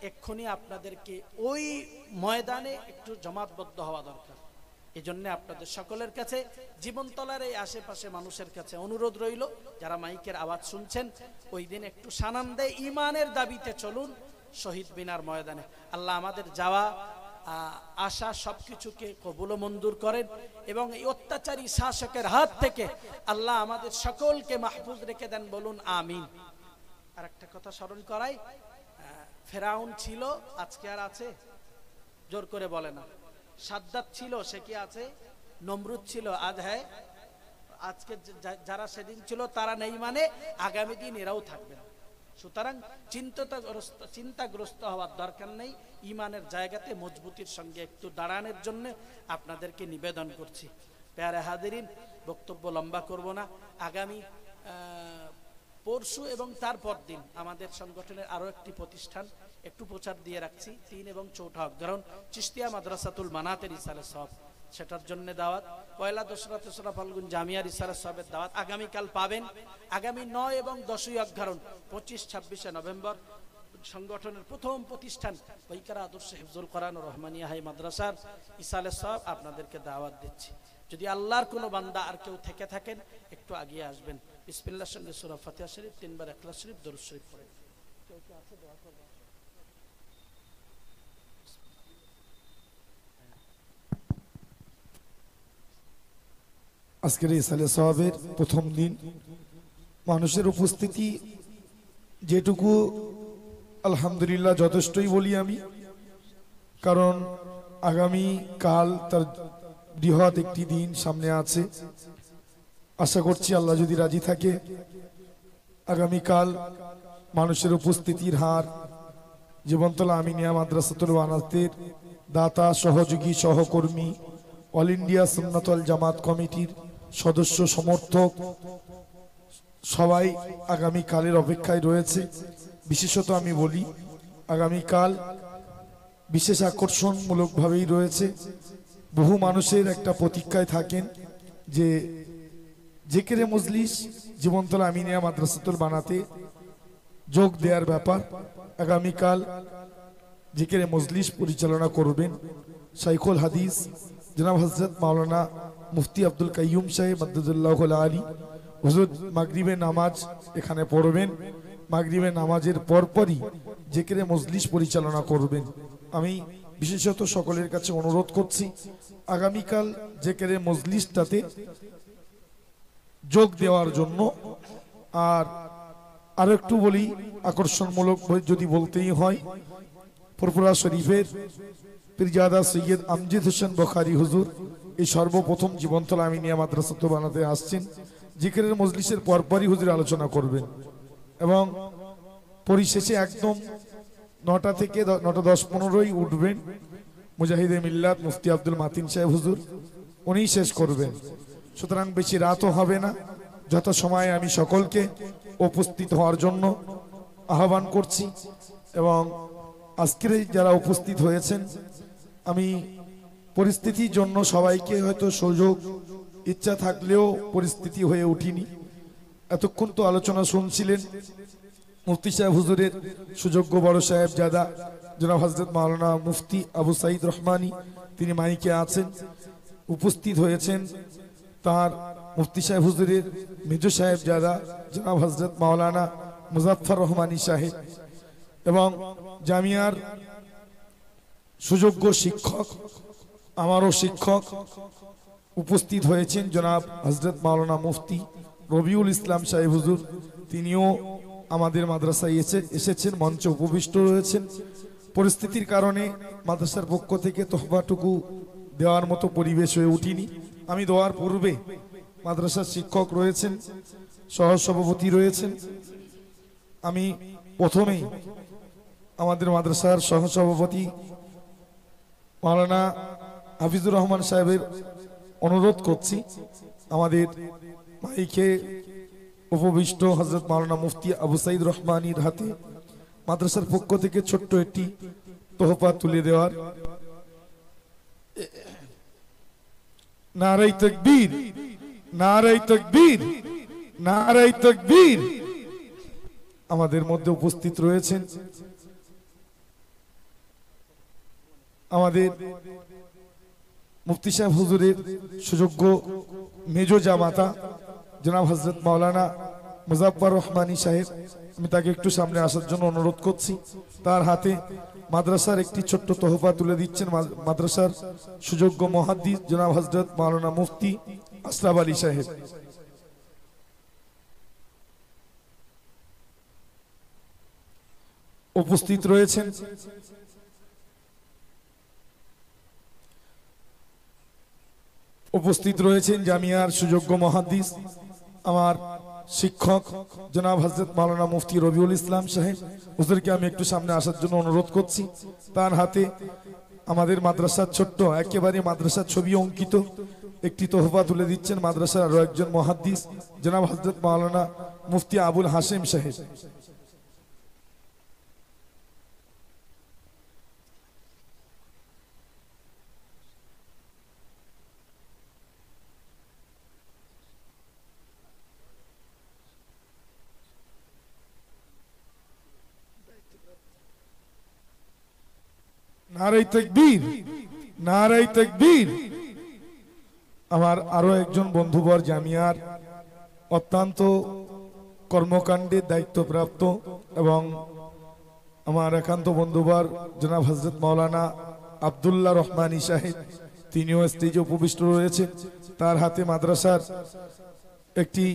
এক্ষুনি আপনাদেরকে ওই ময়দানে একটু জমাতবদ্ধ হওয়া দরকার। এই জন্য আপনাদের সকলের কাছে, জীবনতলার এই আশেপাশে মানুষের কাছে অনুরোধ রইল, যারা মাইকের আওয়াজ শুনছেন ওই দিন একটু সানন্দে ইমানের দাবিতে চলুন শহীদ মিনার ময়দানে। আল্লাহ আমাদের যাওয়া আশা সবকিছুকে কবুল ও মঞ্জুর করেন এবং এই অত্যাচারী শাসকের হাত থেকে আল্লাহ আমাদের সকলকে মাহফুজ রেখে দেন, বলুন আমিন। আর একটা কথা স্মরণ করাই, ফেরাউন ছিল, আজকে আর আছে? জোর করে বলে না। সাদ্দাত ছিল, সে কি আছে? নমরুদ ছিল, আজ হ্যাঁ। আজকে যারা সেদিন ছিল তারা নেই, মানে আগামী দিন এরাও থাকবে না। সুতরাং চিন্তাগ্রস্ত হওয়ার দরকার নেই। ইমানের জায়গাতে মজবুতির সঙ্গে একটু দাঁড়ানোর জন্য আপনাদেরকে নিবেদন করছি। প্যারে হাজিরিন, বক্তব্য লম্বা করব না। আগামী পরশু এবং তারপর দিন আমাদের সংগঠনের আরো একটি প্রতিষ্ঠান একটু প্রচার দিয়ে রাখছি, 3 এবং 4 অগ্রহণ চিশতিয়া মাদ্রাসাতুল মানাতের ইসালে সব, সেটার জন্য দাওয়াত। পয়লা দোসরা তেসরা ফাল্গুন জামিয়ার ইসালে সবের দাওয়াত আগামীকাল পাবেন। আগামী 9 এবং 10ই অগ্রহণ 25-26 নভেম্বর সংগঠনের প্রথম প্রতিষ্ঠান বৈকারা আদর্শ হিফজুল কোরআন ও রহমানিয়া হাই মাদ্রাসার ইসালে সব আপনাদেরকে দাওয়াত দিচ্ছি। যদি আল্লাহর কোনো বান্দা আর কেউ থেকে থাকেন একটু আগিয়ে আসবেন। বিসমিল্লাহর সঙ্গে সূরা ফাতিহা শরীফ, 3 বার ইখলাস শরীফ, দরুদ শরীফ পড়েন। কেউ কি আছে দোয়া করবেন? আজকের ইসালে সওয়াবের প্রথম দিন মানুষের উপস্থিতি যেটুকু আলহামদুলিল্লাহ যথেষ্টই বলি আমি, কারণ আগামী কাল তার বৃহৎ একটি দিন সামনে আছে। আশা করছি আল্লাহ যদি রাজি থাকে আগামীকাল মানুষের উপস্থিতির হার জীবনতলা আমিনিয়া মাদ্রাসাতুল ওয়ানাতের দাতা, সহযোগী, সহকর্মী, অল ইন্ডিয়া সুন্নাতুল জামাত কমিটির সদস্য, সমর্থক সবাই আগামীকালের অপেক্ষায় রয়েছে। বিশেষত আমি বলি আগামীকাল বিশেষ আকর্ষণমূলকভাবেই রয়েছে। বহু মানুষের একটা প্রতীক্ষায় থাকেন যে জিকিরে মজলিস জীবনতলা আমিনিয়া মাদ্রাসাতুল বানাতে যোগ দেওয়ার ব্যাপার। আগামীকাল জিকিরে মজলিস পরিচালনা করবেন শাইখুল হাদিস জনাব হযরত মাওলানা মুফতি আব্দুল কাইয়ুম সাহেব মাদ্দাদুল্লাহ আলী। হুজুর মাগরিবের নামাজ এখানে পড়বেন, মাগরিবের নামাজের পরপরই জিকিরে মজলিস পরিচালনা করবেন। আমি বিশেষত সকলের কাছে অনুরোধ করছি আগামীকাল জিকিরে মজলিসটাতে যোগ দেওয়ার জন্য। আর একটু বলি, আকর্ষণমূলক যদি বলতেই হয়, ফুরফুরা শরীফের পীরজাদা সৈয়দ আমজিদ হোসেন বুখারী হুজুর এই সর্বপ্রথম জীবনতলা আমিনিয়া মাদ্রাসাতুল বানাতে আসছেন। জিকিরের মজলিসের পরপরই হুজুর আলোচনা করবেন এবং পরিশেষে একদম 9টা থেকে 9:10-15 উঠবেন মুজাহিদে মিল্লাত মুফতি আব্দুল মাতিন সাহেব হুজুর, উনি শেষ করবেন। সুতরাং বেশি রাতও হবে না। যথাসময়ে আমি সকলকে উপস্থিত হওয়ার জন্য আহ্বান করছি এবং আজকের যারা উপস্থিত হয়েছেন, আমি পরিস্থিতির জন্য সবাইকে হয়তো সুযোগ ইচ্ছা থাকলেও পরিস্থিতি হয়ে উঠিনি। এতক্ষণ তো আলোচনা শুনছিলেন মুফতি সাহেব হুজুরের সুযোগ্য বড় সাহেব জাদা জনাব হযরত মাওলানা মুফতি আবু সাঈদ রহমানী, তিনি মাইকে আছেন, উপস্থিত হয়েছেন তার মুফতি সাহেব হুজুরের মেজো সাহেব জাদা জনাব হযরত মাওলানা মুজাফফর রহমানী সাহেব এবং জামিয়ার সুযোগ্য শিক্ষক, আমারও শিক্ষক উপস্থিত হয়েছেন জনাব হযরত মাওলানা মুফতি রবিউল ইসলাম সাহেব হুজুর, তিনিও আমাদের মাদ্রাসায় এসেছেন, মঞ্চে উপবিষ্ট রয়েছেন। পরিস্থিতির কারণে মাদ্রাসার পক্ষ থেকে তোহফাটুকু দেওয়ার মতো পরিবেশ হয়ে উঠিনি। আমি দোয়ার পূর্বে মাদ্রাসার শিক্ষক রয়েছেন, সহসভাপতি রয়েছেন, আমি প্রথমেই আমাদের মাদ্রাসার সহসভাপতি মাওলানা হাফিজুর রহমান সাহেবের অনুরোধ করছি আমাদের মাইকে উপবিষ্ট হযরত মাওলানা মুফতি আবু সাঈদ রহমানীর হাতে মাদ্রাসার পক্ষ থেকে ছোট্ট একটি তোহফা তুলে দেওয়ার। নারায়ে তাকবীর, নারায়ে তাকবীর, নারায়ে তাকবীর। আমাদের মধ্যে উপস্থিত রয়েছেন আমাদের মুফতি সাহেব হুজুরের সুযোগ্য মেজ জামাতা জনাব হযরত মাওলানা মুজাফফর রহমানী সাহেব। আমি তাকে একটু সামনে আসার জন্য অনুরোধ করছি। তার হাতে মাদ্রাসার একটি ছোট্ট তোহফা তুলে দিচ্ছেন মাদ্রাসার সুযোগ্য মুহাদ্দিস জনাব হযরত মাওলানা মুফতি আশরাফ আলী সাহেব। উপস্থিত রয়েছেন জামিয়ার সুযোগ্য মুহাদ্দিস আমার শিক্ষক জনাব হযরত মাওলানা মুফতি রবিউল ইসলাম সাহেব। হুজুরকে আমি একটু সামনে আসার জন্য অনুরোধ করছি। তার হাতে আমাদের মাদ্রাসার ছোট্ট একেবারে মাদ্রাসার ছবি অঙ্কিত একটি তোহফা তুলে দিচ্ছেন মাদ্রাসার আরো একজন মুহাদ্দিস জনাব হযরত মাওলানা মুফতি আবুল হাশেম সাহেব। নারায়ে তাকবীর, নারায়ে তাকবীর। আমার আরো একজন বন্ধুবর জামিয়ার অত্যন্ত কর্মকাণ্ডে দায়িত্বপ্রাপ্ত এবং আমার একান্ত বন্ধুবর জনাব হযরত মাওলানা আব্দুল্লাহ রহমানী সাহেব, তিনিও স্টেজে উপবিষ্ট রয়েছেন। তার হাতে মাদ্রাসার একটি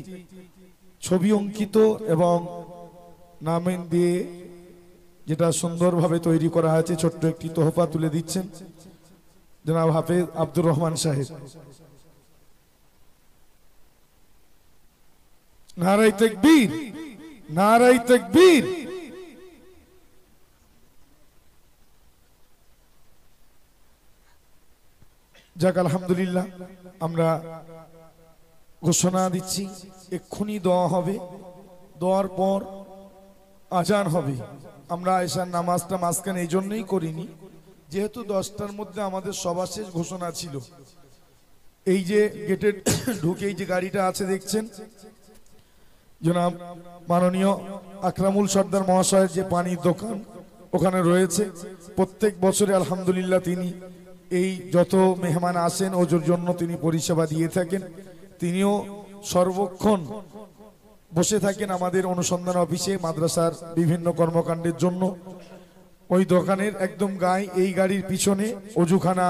ছবি অঙ্কিত এবং নামিন দিয়ে যেটা সুন্দরভাবে তৈরি করা হয়েছে ছোট্ট একটি তোহফা তুলে দিচ্ছেন জনাব হাফেজ আব্দুর রহমান সাহেব। নারায়ে তাকবীর, নারায়ে তাকবীর। যাক আলহামদুলিল্লাহ, আমরা ঘোষণা দিচ্ছি এক্ষুনি দোয়া হবে, দোয়ার পর আজান হবে। আমরা এশার নামাজটা মাঝখানে এই জন্যই করিনি, যেহেতু 10টার মধ্যে আমাদের সভা শেষ ঘোষণা ছিল। এই যে গেটের ঢুকেই যে গাড়িটা আছে দেখছেন, জনাব মাননীয় আকরামুল সর্দার মহাশয়ের যে পানির দোকান ওখানে রয়েছে। প্রত্যেক বছরে আলহামদুলিল্লাহ তিনি এই যত মেহমান আসেন ওর জন্য তিনি পরিষেবা দিয়ে থাকেন। তিনিও সর্বক্ষণ বসে থাকেন আমাদের অনুসন্ধান অফিসে মাদ্রাসার বিভিন্ন কর্মকাণ্ডের জন্য। ওই দোকানের একদম গায়ে এই গাড়ির পিছনে অজুখানা